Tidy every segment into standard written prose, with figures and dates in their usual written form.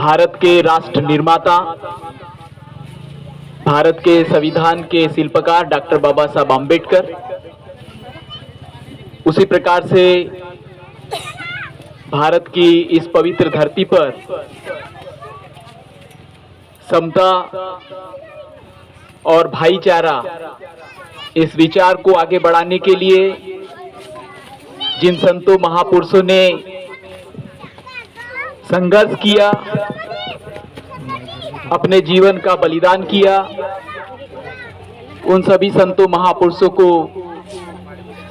भारत के राष्ट्र निर्माता, भारत के संविधान के शिल्पकार डॉक्टर बाबा साहब आम्बेडकर, उसी प्रकार से भारत की इस पवित्र धरती पर समता और भाईचारा इस विचार को आगे बढ़ाने के लिए जिन संतों महापुरुषों ने संघर्ष किया, अपने जीवन का बलिदान किया, उन सभी संतों महापुरुषों को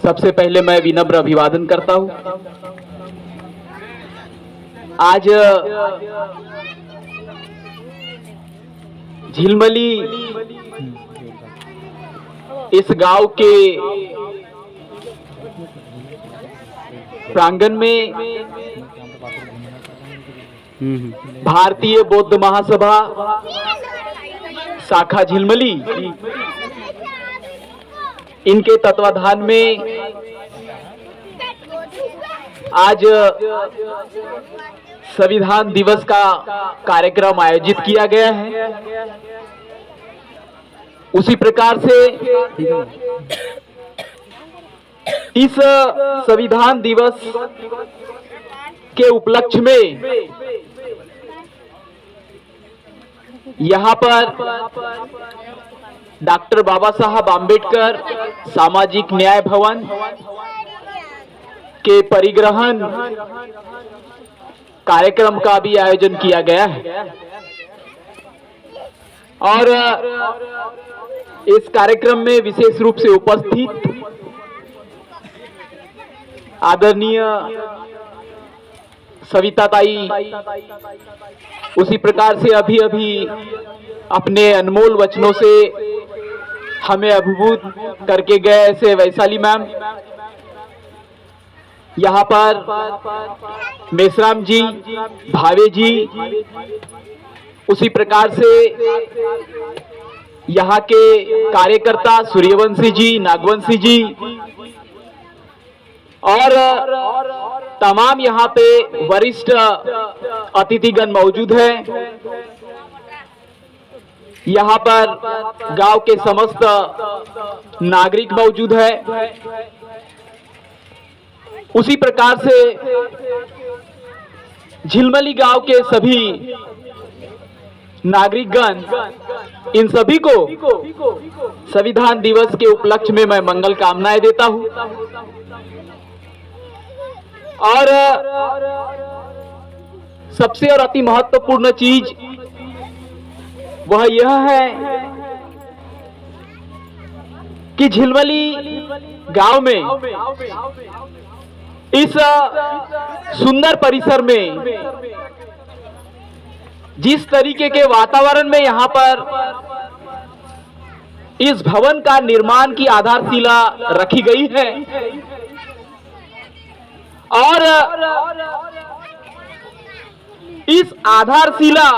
सबसे पहले मैं विनम्र अभिवादन करता हूं। आज झिलमिली इस गांव के प्रांगण में भारतीय बौद्ध महासभा शाखा झिलमिली इनके तत्वाधान में आज संविधान दिवस का कार्यक्रम आयोजित किया गया है। उसी प्रकार से इस संविधान दिवस के उपलक्ष्य में यहाँ पर डॉक्टर बाबा साहब आम्बेडकर सामाजिक न्याय भवन के परिग्रहण कार्यक्रम का भी आयोजन किया गया है और इस कार्यक्रम में विशेष रूप से उपस्थित आदरणीय सविता ताई, उसी प्रकार से अभी अपने अनमोल वचनों से हमें अभिभूत करके गए ऐसे वैशाली मैम, यहाँ पर मेसराम जी, भावे जी, उसी प्रकार से यहाँ के कार्यकर्ता सूर्यवंशी जी, नागवंशी जी और तमाम यहाँ पे वरिष्ठ अतिथिगण मौजूद हैं। यहाँ पर गांव के समस्त नागरिक मौजूद है। उसी प्रकार से झिलमिली गांव के सभी नागरिकगण, इन सभी को संविधान दिवस के उपलक्ष्य में मैं मंगल कामनाएं देता हूं और सबसे और अति महत्वपूर्ण चीज वह यह है कि झिलमिली गांव में इस सुंदर परिसर में जिस तरीके के वातावरण में यहाँ पर इस भवन का निर्माण की आधारशिला रखी गई है और इस आधारशिला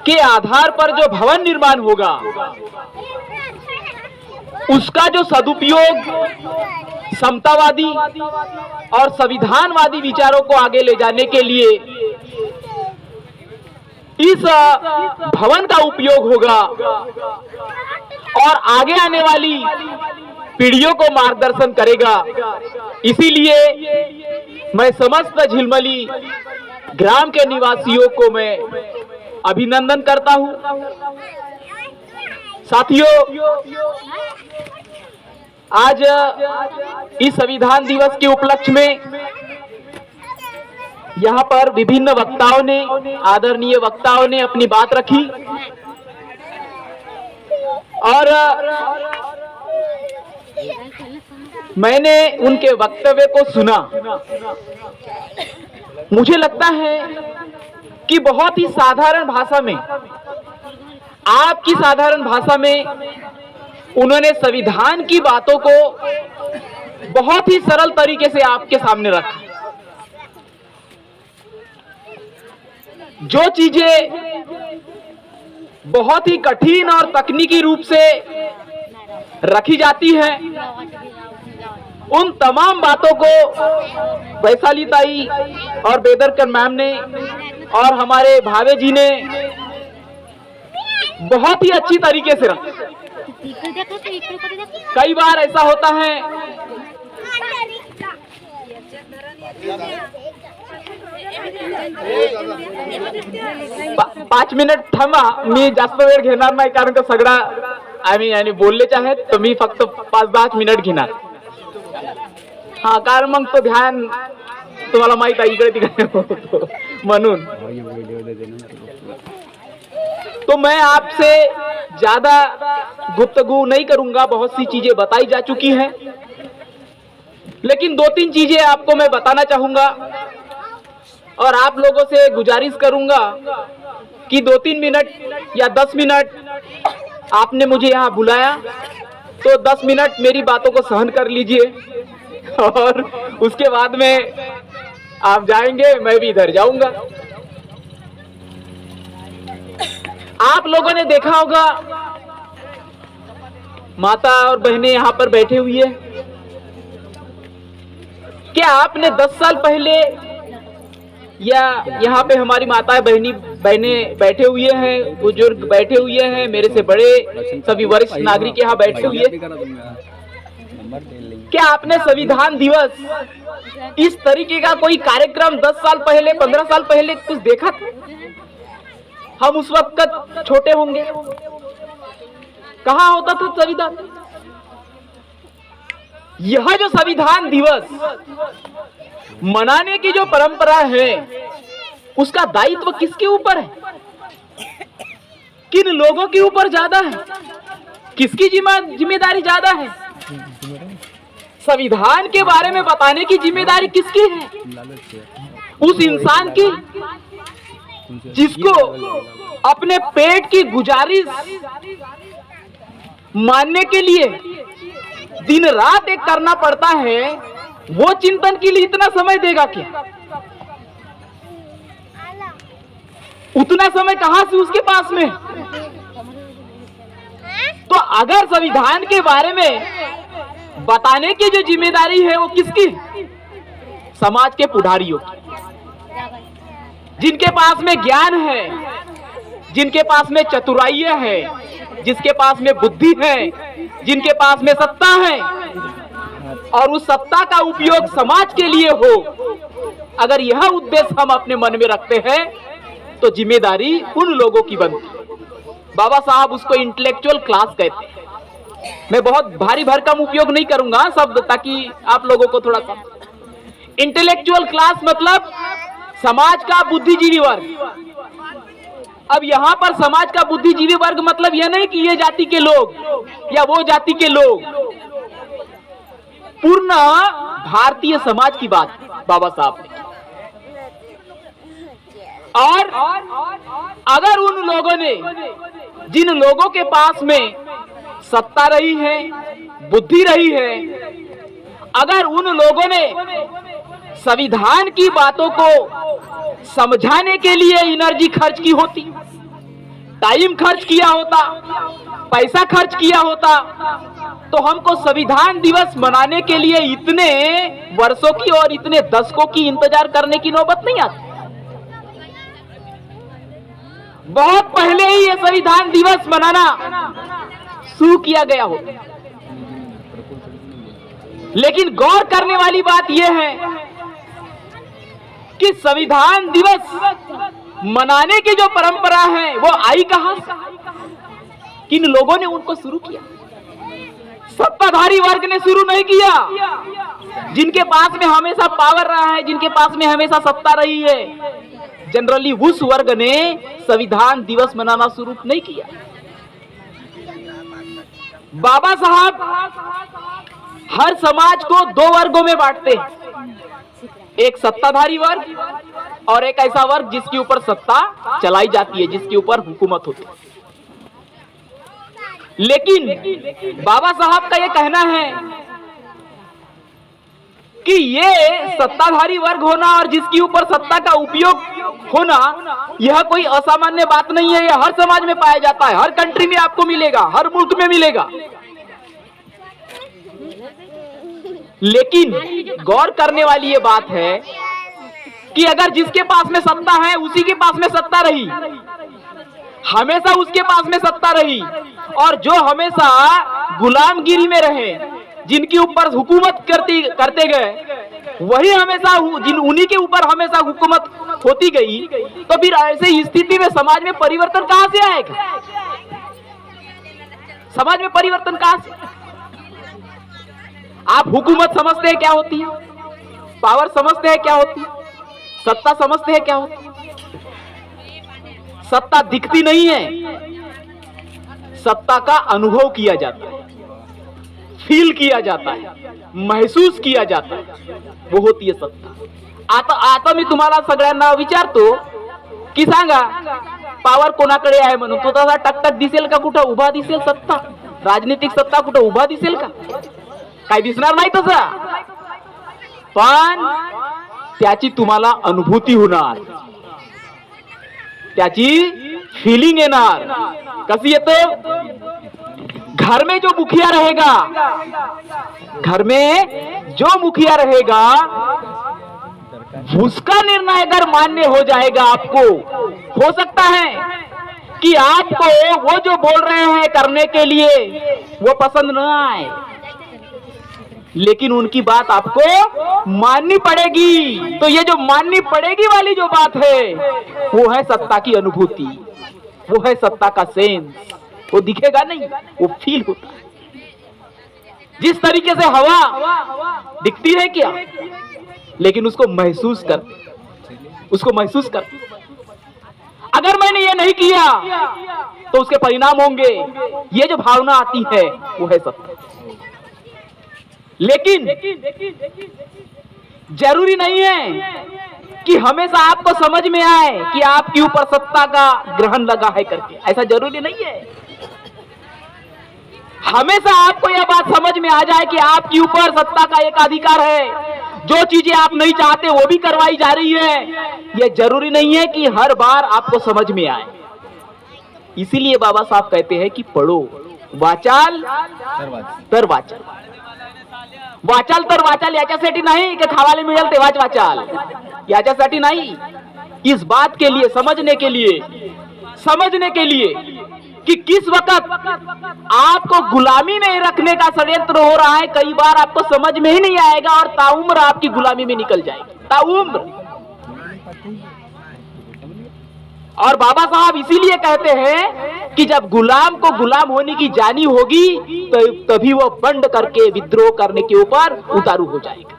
के आधार पर जो भवन निर्माण होगा उसका जो सदुपयोग समतावादी और संविधानवादी विचारों को आगे ले जाने के लिए इस भवन का उपयोग होगा और आगे आने वाली पीढ़ियों को मार्गदर्शन करेगा। इसीलिए मैं समस्त झिलमिली ग्राम के निवासियों को मैं अभिनंदन करता हूं। साथियों, आज इस संविधान दिवस के उपलक्ष्य में यहाँ पर विभिन्न वक्ताओं ने, आदरणीय वक्ताओं ने अपनी बात रखी और मैंने उनके वक्तव्य को सुना। मुझे लगता है कि बहुत ही साधारण भाषा में, आपकी साधारण भाषा में उन्होंने संविधान की बातों को बहुत ही सरल तरीके से आपके सामने रखा। जो चीजें बहुत ही कठिन और तकनीकी रूप से रखी जाती हैं, उन तमाम बातों को वैशाली ताई और बेदरकर मैम ने और हमारे भावे जी ने बहुत ही अच्छी तरीके से रखा। कई बार ऐसा होता है 5 मिनिट थांबा, मी जास्त वेळ घेणार नाही कारण का सगळा आम्ही बोललेच आहेत, तर मी फक्त 5-10 मिनिट घेणार। हा, कारण मग तो ध्यान तुम्हाला माहित आहे इकडे तिकडे होतो म्हणून। तो मैं आपसे ज्यादा गुफ्तगू नहीं करूंगा, बहुत सी चीजें बताई जा चुकी हैं, लेकिन 2-3 चीजें आपको मैं बताना चाहूंगा और आप लोगों से गुजारिश करूंगा कि 2-3 मिनट या 10 मिनट आपने मुझे यहाँ बुलाया तो 10 मिनट मेरी बातों को सहन कर लीजिए और उसके बाद में आप जाएंगे, मैं भी इधर जाऊंगा। आप लोगों ने देखा होगा माता और बहनें यहाँ पर बैठे हुई है। क्या आपने 10 साल पहले या यहाँ पे हमारी माताएं बहनें बैठे हुए हैं, बुजुर्ग बैठे हुए हैं, मेरे से बड़े सभी वरिष्ठ नागरिक यहाँ बैठे हुए हैं, क्या आपने संविधान दिवस इस तरीके का कोई कार्यक्रम 10 साल पहले 15 साल पहले कुछ देखा था? हम उस वक्त छोटे होंगे, कहाँ होता था संविधान? यह जो संविधान दिवस मनाने की जो परंपरा है उसका दायित्व किसके ऊपर है? किन लोगों के ऊपर ज्यादा है? किसकी जिम्मेदारी ज्यादा है? संविधान के बारे में बताने की जिम्मेदारी किसकी है? उस इंसान की जिसको अपने पेट की गुजारिश मानने के लिए दिन रात एक करना पड़ता है, वो चिंतन के लिए इतना समय देगा क्या? उतना समय कहां से उसके पास में? तो अगर संविधान के बारे में बताने की जो जिम्मेदारी है वो किसकी? समाज के पुढारियों की, जिनके पास में ज्ञान है, जिनके पास में चतुराई है, जिसके पास में बुद्धि है, जिनके पास में सत्ता है और उस सत्ता का उपयोग समाज के लिए हो। अगर यह उद्देश्य हम अपने मन में रखते हैं तो जिम्मेदारी उन लोगों की बनती है। बाबा साहब उसको इंटेलेक्चुअल क्लास कहते हैं। मैं बहुत भारी भरकम उपयोग नहीं करूंगा शब्द, ताकि आप लोगों को थोड़ा सा। इंटेलेक्चुअल क्लास मतलब समाज का बुद्धिजीवी वर्ग। अब यहाँ पर समाज का बुद्धिजीवी वर्ग मतलब यह नहीं कि ये जाति के लोग या वो जाति के लोग, पूर्ण भारतीय समाज की बात बाबा साहब ने। और अगर उन लोगों ने, जिन लोगों के पास में सत्ता रही है, बुद्धि रही है, अगर उन लोगों ने संविधान की बातों को समझाने के लिए एनर्जी खर्च की होती, टाइम खर्च किया होता, पैसा खर्च किया होता, तो हमको संविधान दिवस मनाने के लिए इतने वर्षों की और इतने दशकों की इंतजार करने की नौबत नहीं आती। बहुत पहले ही ये संविधान दिवस मनाना शुरू किया गया हो। लेकिन गौर करने वाली बात यह है कि संविधान दिवस मनाने की जो परंपरा है वो आई कहां से? किन लोगों ने उनको शुरू किया? सत्ताधारी वर्ग ने शुरू नहीं किया, जिनके पास में हमेशा पावर रहा है, जिनके पास में हमेशा सत्ता रही है। जनरली उस वर्ग ने संविधान दिवस मनाना शुरू नहीं किया। बाबा साहब हर समाज को 2 वर्गों में बांटते हैं, एक सत्ताधारी वर्ग और एक ऐसा वर्ग जिसके ऊपर सत्ता चलाई जाती है, जिसके ऊपर हुकूमत होती है। लेकिन बाबा साहब का यह कहना है कि ये सत्ताधारी वर्ग होना और जिसके ऊपर सत्ता का उपयोग होना, यह कोई असामान्य बात नहीं है। यह हर समाज में पाया जाता है, हर कंट्री में आपको मिलेगा, हर मुल्क में मिलेगा। लेकिन गौर करने वाली ये बात है कि अगर जिसके पास में सत्ता है उसी के पास में सत्ता रही, हमेशा उसके पास में सत्ता रही, और जो हमेशा गुलामगिरी में रहे, जिनके ऊपर हुकूमत करते गए, वही हमेशा उन्हीं के ऊपर हमेशा हुकूमत होती गई, तो फिर ऐसी स्थिति में समाज में परिवर्तन कहां से आएगा? समाज में परिवर्तन कहां से? आप हुकूमत समझते हैं क्या होती है? पावर समझते हैं क्या होती है? सत्ता समझते हैं क्या होती है? सत्ता दिखती नहीं है, सत्ता का अनुभव किया जाता है, फील किया जाता है, महसूस किया जाता है, वो होती है सत्ता। आता मी तुम्हाला सगळ्यांना विचारतो की सांगा पावर कोणाकडे आहे म्हणून, तो तसा टकटक दिसेल का? कुठं उभा दिसेल सत्ता? राजनीतिक सत्ता कुठं उभा दिसेल का? काय दिसणार नाही तसा, पण त्याची तुम्हाला अनुभूती होणार, त्याची फीलिंग येणार। कशी येते? घर में जो मुखिया रहेगा, घर में जो मुखिया रहेगा, उसका निर्णय अगर मान्य हो जाएगा आपको, हो सकता है कि आपको वो जो बोल रहे हैं करने के लिए वो पसंद न आए, लेकिन उनकी बात आपको माननी पड़ेगी। तो ये जो माननी पड़ेगी वाली जो बात है, वो है सत्ता की अनुभूति, वो है सत्ता का सेंस। वो दिखेगा नहीं, वो फील होता है। जिस तरीके से हवा दिखती है क्या, लेकिन उसको महसूस कर। अगर मैंने ये नहीं किया तो उसके परिणाम होंगे, ये जो भावना आती है वो है सत्ता। लेकिन जरूरी नहीं है कि हमेशा आपको समझ में आए कि आपके ऊपर सत्ता का ग्रहण लगा है करके, ऐसा जरूरी नहीं है। हमेशा आपको यह बात समझ में आ जाए कि आपके ऊपर सत्ता का एक अधिकार है, जो चीजें आप नहीं चाहते वो भी करवाई जा रही है, यह जरूरी नहीं है कि हर बार आपको समझ में आए। इसीलिए बाबा साहब कहते हैं कि पढ़ो, वाचाल तर वाचाल। वाचाल तर वाचाल याच्यासाठी नाही की खावाले मिळेल तेव्हाच वाचाल, याच्यासाठी नाही, इस बात के लिए, समझने के लिए कि किस वक्त आपको गुलामी में रखने का षड्यंत्र हो रहा है, कई बार आपको समझ में ही नहीं आएगा और ताउम्र आपकी गुलामी में निकल जाएगी, ताउम्र। और बाबा साहब इसीलिए कहते हैं कि जब गुलाम को गुलाम होने की जानी होगी तो तभी वो बंड करके विद्रोह करने के ऊपर उतारू हो जाएगा।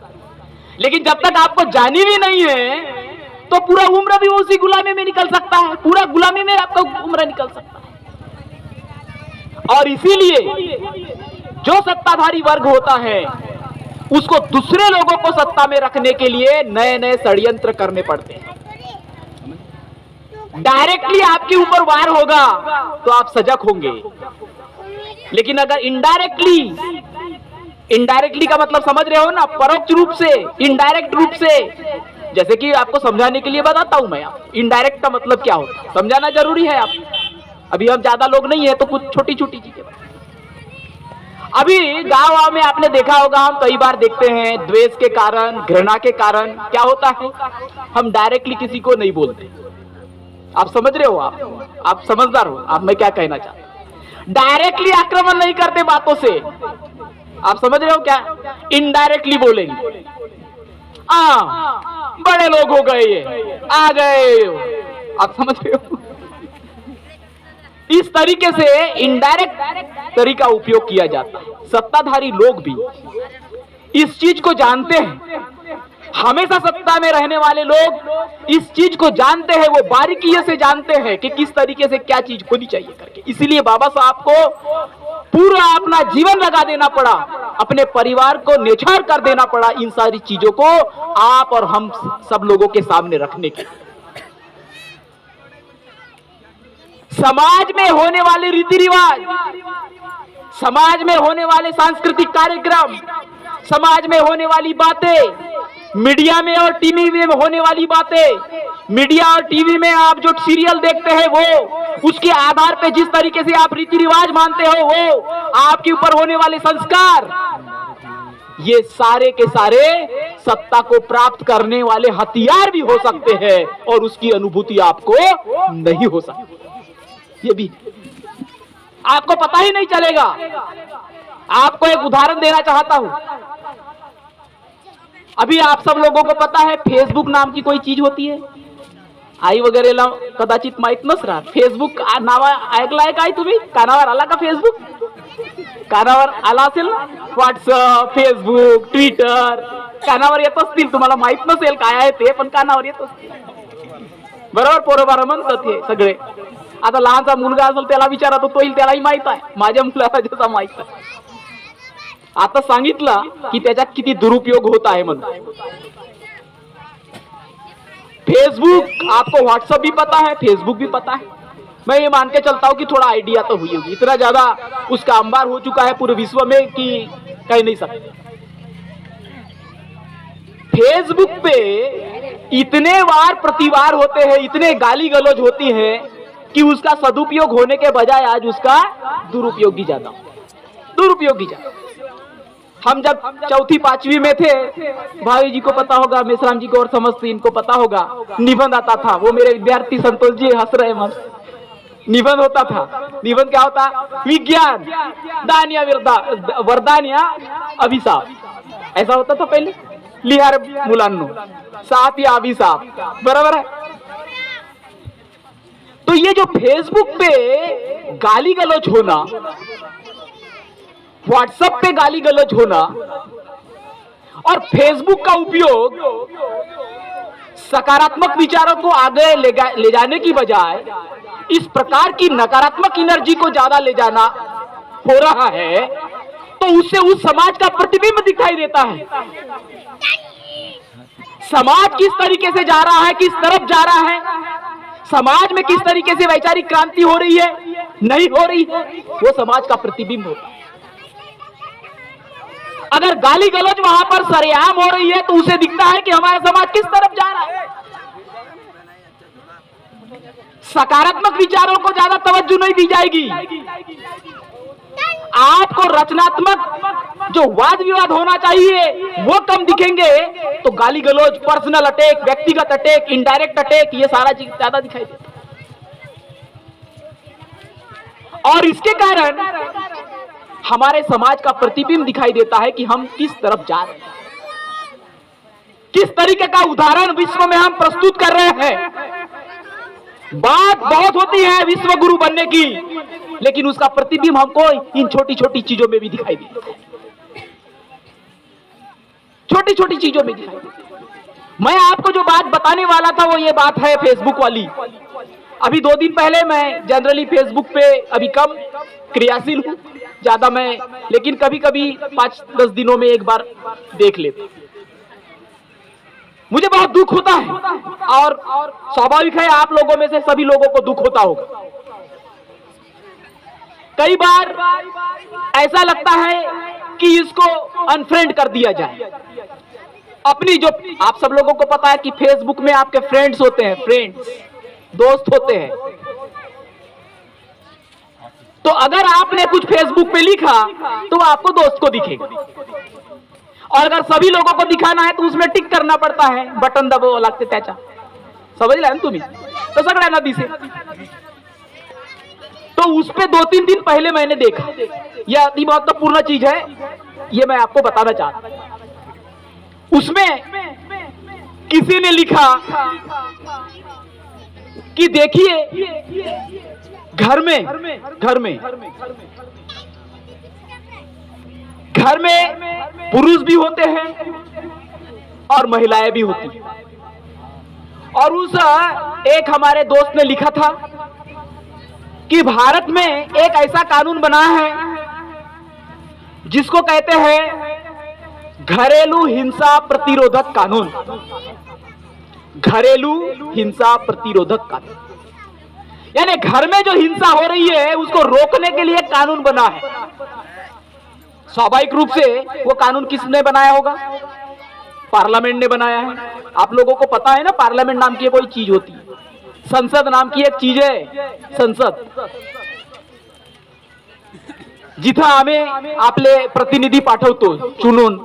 लेकिन जब तक आपको जानी भी नहीं है तो पूरा उम्र भी उसी गुलामी में निकल सकता है, पूरा गुलामी में आपका उम्र निकल सकता है। और इसीलिए जो सत्ताधारी वर्ग होता है उसको दूसरे लोगों को सत्ता में रखने के लिए नए नए षड्यंत्र करने पड़ते हैं। डायरेक्टली आपके ऊपर वार होगा तो आप सजग होंगे, लेकिन अगर इनडायरेक्टली का मतलब समझ रहे हो ना, परोक्ष रूप से, इनडायरेक्ट रूप से, जैसे कि आपको समझाने के लिए बताता हूं मैं। इनडायरेक्ट का मतलब क्या होता है समझाना जरूरी है। आप अभी हम ज्यादा लोग नहीं है तो कुछ छोटी छोटी चीजें। अभी गांव में आपने देखा होगा, हम कई बार देखते हैं द्वेष के कारण, घृणा के कारण क्या होता है, हम डायरेक्टली किसी को नहीं बोलते। आप समझ रहे हो, आप समझदार हो, आप मैं क्या कहना चाहता हूं। डायरेक्टली आक्रमण नहीं करते बातों से, आप समझ रहे हो क्या, इनडायरेक्टली बोलेंगे। बड़े लोग हो गए, ये आ गए, आप समझ रहे हो। इस तरीके से इनडायरेक्ट तरीका उपयोग किया जाता है। सत्ताधारी लोग भी इस चीज को जानते हैं, हमेशा सत्ता में रहने वाले लोग इस चीज को जानते हैं, वो बारीकी से जानते हैं कि किस तरीके से क्या चीज होनी चाहिए करके। इसीलिए बाबा साहब को पूरा अपना जीवन लगा देना पड़ा, अपने परिवार को न्यौछावर कर देना पड़ा इन सारी चीजों को आप और हम सब लोगों के सामने रखने के। समाज में होने वाले रीति रिवाज, समाज में होने वाले सांस्कृतिक कार्यक्रम, समाज में होने वाली बातें, मीडिया में और टीवी में होने वाली बातें, मीडिया और टीवी में आप जो सीरियल देखते हैं वो, उसके आधार पे जिस तरीके से आप रीति रिवाज मानते हो, वो आपके ऊपर होने वाले संस्कार, ये सारे के सारे सत्ता को प्राप्त करने वाले हथियार भी हो सकते हैं और उसकी अनुभूति आपको नहीं हो सकती। ये भी आपको पता ही नहीं चलेगा। आपको एक उदाहरण देना चाहता हूं। अभी आप सब लोगों को पता है फेसबुक नाम की कोई चीज होती है, आई वगैरेला कदाचित माहित नसणार। फेसबुक नावा ऐकलाय काय तुम्ही? कानावर आला का फेसबुक? कानावर आला असेल ना? व्हॉट्सअप, फेसबुक, ट्विटर कानावर येत असतील, तुम्हाला माहित नसेल काय आहे ते, पण कानावर येत असतील। बरोबर, पोरं म्हणतात हे सगळे। आता लहानचा मुलगा असेल त्याला विचारा तो त्यालाही माहित आहे, माझ्या मुलाला त्याचा माहित आहे। आता सांगितलं की त्याचा किती दुरुपयोग होत आहे म्हणून। फेसबुक आपको व्हाट्सएप भी पता है, फेसबुक भी पता है। मैं ये मान के चलता हूं कि थोड़ा आइडिया तो हुई होगी। इतना ज्यादा उसका अंबार हो चुका है पूरे विश्व में कि कह नहीं सकते। फेसबुक पे इतने वार प्रतिवार होते हैं, इतने गाली गलौज होती है कि उसका सदुपयोग होने के बजाय आज उसका दुरुपयोग ही ज्यादा। हम जब चौथी पांचवी में थे, भाई जी को पता होगा, मेसराम जी को और समस्त इनको पता होगा, निबंध आता था। वो मेरे विद्यार्थी संतोष जी हंस रहे मस्त। निबंध होता था। निबंध क्या होता? विज्ञान दान या वरदान या अभिशाप, ऐसा होता था पहले। लिहार मुलांनो, साप या अभिशाप, बराबर है। तो ये जो फेसबुक पे गाली गलौज होना, व्हाट्सएप पे गाली गलौज होना और फेसबुक का उपयोग सकारात्मक विचारों को आगे ले जाने की बजाय इस प्रकार की नकारात्मक एनर्जी को ज्यादा ले जाना हो रहा है, तो उससे उस समाज का प्रतिबिंब दिखाई देता है। समाज किस तरीके से जा रहा है, किस तरफ जा रहा है, समाज में किस तरीके से वैचारिक क्रांति हो रही है, नहीं हो रही है, वो समाज का प्रतिबिंब होता है। अगर गाली गलौज वहां पर सरेआम हो रही है तो उसे दिखता है कि हमारा समाज किस तरफ जा रहा है। सकारात्मक विचारों को ज्यादा तवज्जो नहीं दी जाएगी। आपको रचनात्मक जो वाद विवाद होना चाहिए वो कम दिखेंगे, तो गाली गलौज, पर्सनल अटैक, व्यक्तिगत अटैक, इनडायरेक्ट अटैक, ये सारा चीज ज्यादा दिखाई देता है। और इसके कारण हमारे समाज का प्रतिबिंब दिखाई देता है कि हम किस तरफ जा रहे हैं, किस तरीके का उदाहरण विश्व में हम प्रस्तुत कर रहे हैं। बात बहुत होती है विश्व गुरु बनने की, लेकिन उसका प्रतिबिंब हमको इन छोटी छोटी चीजों में भी दिखाई देता है। छोटी छोटी चीजों में दिखाई देता है। मैं आपको जो बात बताने वाला था वो ये बात है फेसबुक वाली। अभी 2 दिन पहले, मैं जनरली फेसबुक पे अभी कम क्रियाशील हूं, ज्यादा मैं, लेकिन कभी कभी 5-10 दिनों में एक बार देख लेता। मुझे बहुत दुख होता है और स्वाभाविक है आप लोगों में से सभी लोगों को दुख होता होगा। कई बार ऐसा लगता है कि इसको अनफ्रेंड कर दिया जाए। अपनी जो, आप सब लोगों को पता है कि फेसबुक में आपके फ्रेंड्स होते हैं, फ्रेंड्स दोस्त होते हैं। तो अगर आपने कुछ फेसबुक पे लिखा तो आपको दोस्त को दिखेगा, और अगर सभी लोगों को दिखाना है तो उसमें टिक करना पड़ता है, बटन दबावं लागते त्याचा। समजला ना तुम्ही? तो सगळ्यांना दिसेल। तो उस पे 2-3 दिन पहले मैंने देखा, यह अति महत्वपूर्ण चीज है, ये मैं आपको बताना चाहता हूं। उसमें किसी ने लिखा कि देखिए घर में पुरुष भी होते हैं और महिलाएं भी होती हैं। और उस एक हमारे दोस्त ने लिखा था कि भारत में एक ऐसा कानून बना है जिसको कहते हैं घरेलू हिंसा प्रतिरोधक कानून। घरेलू हिंसा प्रतिरोधक कानून, यानी घर में जो हिंसा हो रही है उसको रोकने के लिए कानून बना है। स्वाभाविक रूप से वो कानून किसने बनाया होगा? पार्लियामेंट ने बनाया है। आप लोगों को पता है ना, पार्लियामेंट नाम की कोई चीज होती है, संसद नाम की एक चीज है, संसद, जिथं आम्ही आपले प्रतिनिधी पाठवतो चुनून,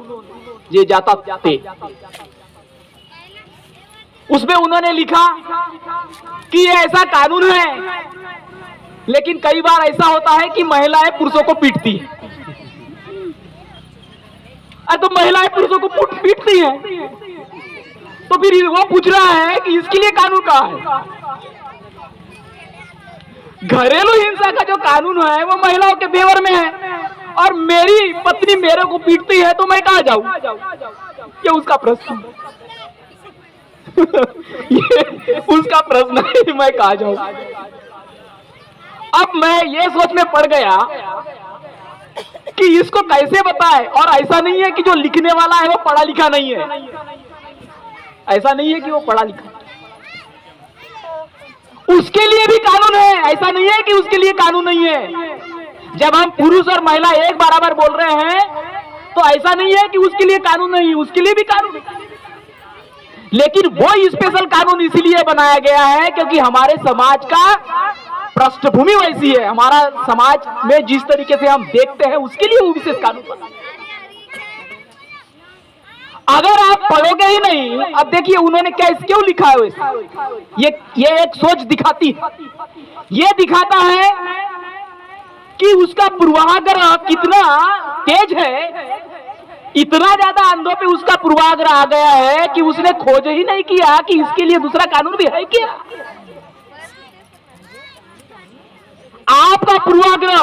ये जाता थे। उसमें उन्होंने लिखा कि ये ऐसा कानून है, लेकिन कई बार ऐसा होता है कि महिलाएं पुरुषों को पीटती है। तो महिलाएं पुरुषों को पीटती हैं, तो फिर वो पूछ रहा है कि इसके लिए कानून कहाँ है? घरेलू हिंसा का जो कानून है वो महिलाओं के फेवर में है, और मेरी पत्नी मेरे को पीटती है तो मैं कहाँ जाऊं? ये उसका प्रश्न ये उसका प्रश्न है, मैं कहाँ जाऊं? अब मैं ये सोच में पड़ गया कि इसको कैसे बताए। और ऐसा नहीं है कि जो लिखने वाला है वो पढ़ा लिखा नहीं है, ऐसा नहीं है कि वो पढ़ा लिखा, उसके लिए भी कानून है। ऐसा नहीं है कि उसके लिए कानून नहीं है। जब हम पुरुष और महिला एक बराबर बोल रहे हैं तो ऐसा नहीं है कि उसके लिए कानून नहीं है, उसके लिए भी कानून है। लेकिन वो स्पेशल कानून इसीलिए बनाया गया है क्योंकि हमारे समाज का पृष्ठभूमि वैसी है, हमारा समाज में जिस तरीके से हम देखते हैं उसके लिए वो विशेष कानून बना। अगर आप पढ़ोगे ही नहीं, अब देखिए उन्होंने क्या क्यों लिखा है वैसे, ये एक सोच दिखाती है, ये दिखाता है कि उसका पूर्वाग्रह कितना तेज है। इतना ज्यादा अंधों पे उसका पूर्वाग्रह आ गया है कि उसने खोज ही नहीं किया कि इसके लिए दूसरा कानून भी है क्या। आपका पूर्वाग्रह,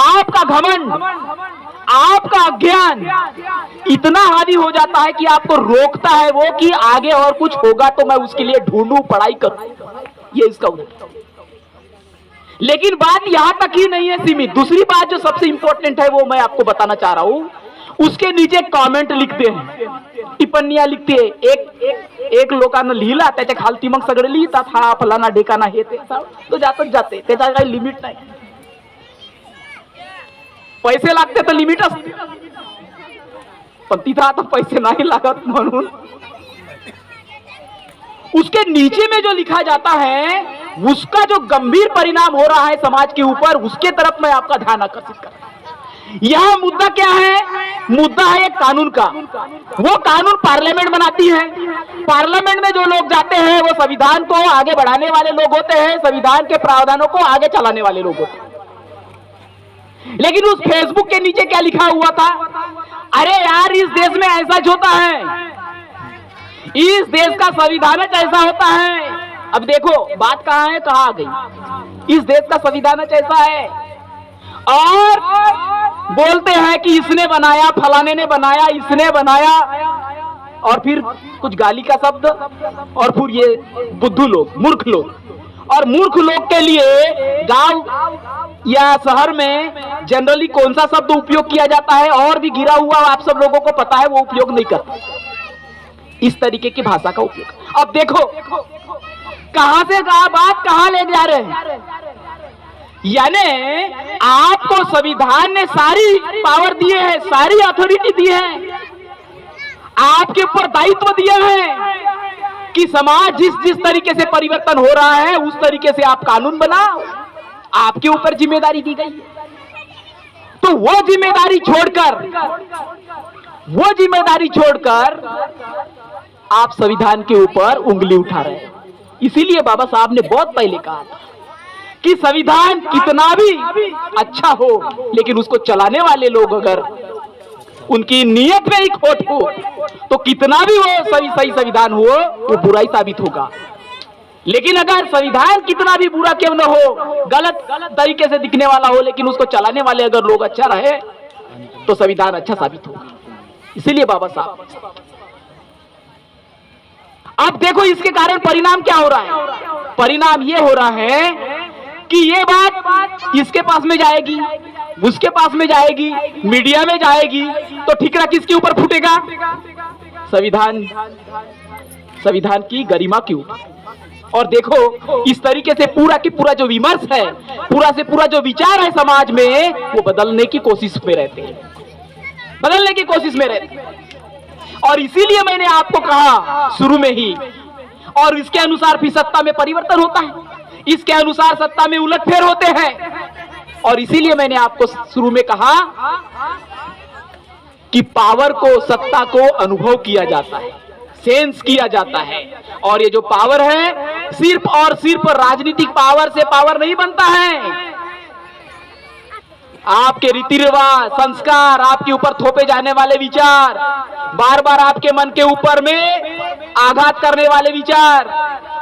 आपका घमंड, आपका अज्ञान इतना हावी हो जाता है कि आपको रोकता है वो कि आगे और कुछ होगा तो मैं उसके लिए ढूंढूं, पढ़ाई करूं। ये इसका उदाहरण। लेकिन बात यहां तक ही नहीं है सीमित। दूसरी बात जो सबसे इंपॉर्टेंट है वो मैं आपको बताना चाह रहा हूं। उसके नीचे कमेंट लिखते हैं, टिप्पणियां लिखते हैं। एक लोकांना लिहिला त्याच्या खालती मग सगळे लिहितात हा फलाना ढेकाना हे ते, तो जातच जाते, त्याचा काही लिमिट नाही। पैसे लागते तर लिमिट असते, पण तिथं आता पैसे नाही लागत म्हणून उसके नीचे में जो लिखा जाता है उसका जो गंभीर परिणाम हो रहा है समाज के ऊपर, उसके तरफ मैं आपका ध्यान आकर्षित कर रहा हूं। यह मुद्दा क्या है? मुद्दा है एक कानून का। वो कानून पार्लियामेंट बनाती है। पार्लियामेंट में जो लोग जाते हैं वो संविधान को आगे बढ़ाने वाले लोग होते हैं, संविधान के प्रावधानों को आगे चलाने वाले लोग होते हैं। लेकिन उस फेसबुक के नीचे क्या लिखा हुआ था? अरे यार, इस देश में ऐसा होता है, इस देश का संविधान ऐसा होता है। अब देखो बात कहां है, कहां आ गई। इस देश का संविधान ऐसा है और बोलते हैं कि इसने बनाया, फलाने ने बनाया, इसने बनाया, और फिर कुछ गाली का शब्द, और फिर ये बुद्धू लोग, मूर्ख लोग। और मूर्ख लोग के लिए गांव या शहर में जनरली कौन सा शब्द उपयोग किया जाता है और भी गिरा हुआ आप सब लोगों को पता है, वो उपयोग नहीं करते इस तरीके की भाषा का उपयोग। अब देखो कहां से बात कहां ले जा रहे हैं। यानी आपको संविधान ने सारी पावर दिए है, सारी अथॉरिटी दी है, आपके ऊपर दायित्व दिए हैं कि समाज जिस तरीके से परिवर्तन हो रहा है उस तरीके से आप कानून बनाओ। आपके ऊपर जिम्मेदारी दी गई है, तो वो जिम्मेदारी छोड़कर आप संविधान के ऊपर उंगली उठा रहे हैं। इसीलिए बाबा साहब ने बहुत पहले कहा था कि संविधान कितना भी अच्छा हो, लेकिन उसको चलाने वाले लोग अगर उनकी नीयत में ही खोट हो तो कितना भी वो सही संविधान हो वो बुरा ही साबित होगा। लेकिन अगर संविधान कितना भी बुरा क्यों न हो, गलत तरीके से दिखने वाला हो, लेकिन उसको चलाने वाले अगर लोग अच्छा रहे तो संविधान अच्छा साबित होगा। इसीलिए बाबा साहब, अब देखो इसके कारण परिणाम क्या हो रहा है। परिणाम ये हो रहा है कि ये बात इसके पास में जाएगी, उसके पास में जाएगी, मीडिया में जाएगी, तो ठिकरा किसके ऊपर फूटेगा? संविधान की गरिमा के ऊपर। और देखो इस तरीके से पूरा की पूरा जो विमर्श है, पूरा से पूरा जो विचार है समाज में, वो बदलने की कोशिश में रहते हैं, बदलने की कोशिश में रहते हैं। और इसीलिए मैंने आपको कहा शुरू में ही, और इसके अनुसार भी सत्ता में परिवर्तन होता है, इसके अनुसार सत्ता में उलटफेर होते हैं। और इसीलिए मैंने आपको शुरू में कहा कि पावर को, सत्ता को अनुभव किया जाता है, सेंस किया जाता है। और ये जो पावर है सिर्फ और सिर्फ राजनीतिक पावर से पावर नहीं बनता है। आपके रीति रिवाज, संस्कार, आपके ऊपर थोपे जाने वाले विचार, बार बार आपके मन के ऊपर में आघात करने वाले विचार,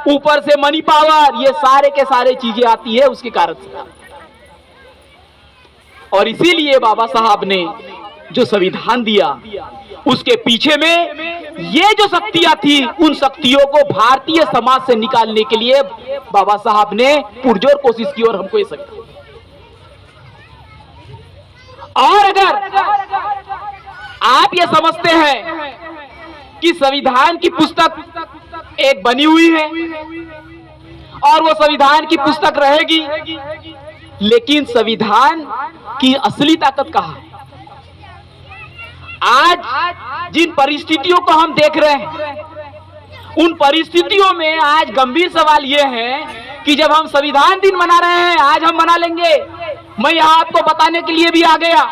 ऊपर से मनी पावर, ये सारे के सारे चीजें आती है उसके कारण से। और इसीलिए बाबा साहब ने जो संविधान दिया उसके पीछे में ये जो शक्तियां थी, उन शक्तियों को भारतीय समाज से निकालने के लिए बाबा साहब ने पुरजोर कोशिश की। और हमको ये शक्ति, और अगर आप ये समझते हैं कि संविधान की पुस्तक एक बनी हुई है और वो संविधान की पुस्तक रहेगी, लेकिन संविधान की असली ताकत कहां है? आज जिन परिस्थितियों को हम देख रहे हैं, उन परिस्थितियों में आज गंभीर सवाल यह है कि जब हम संविधान दिन मना रहे हैं, आज हम मना लेंगे, मैं यहां आपको बताने के लिए भी आ गया,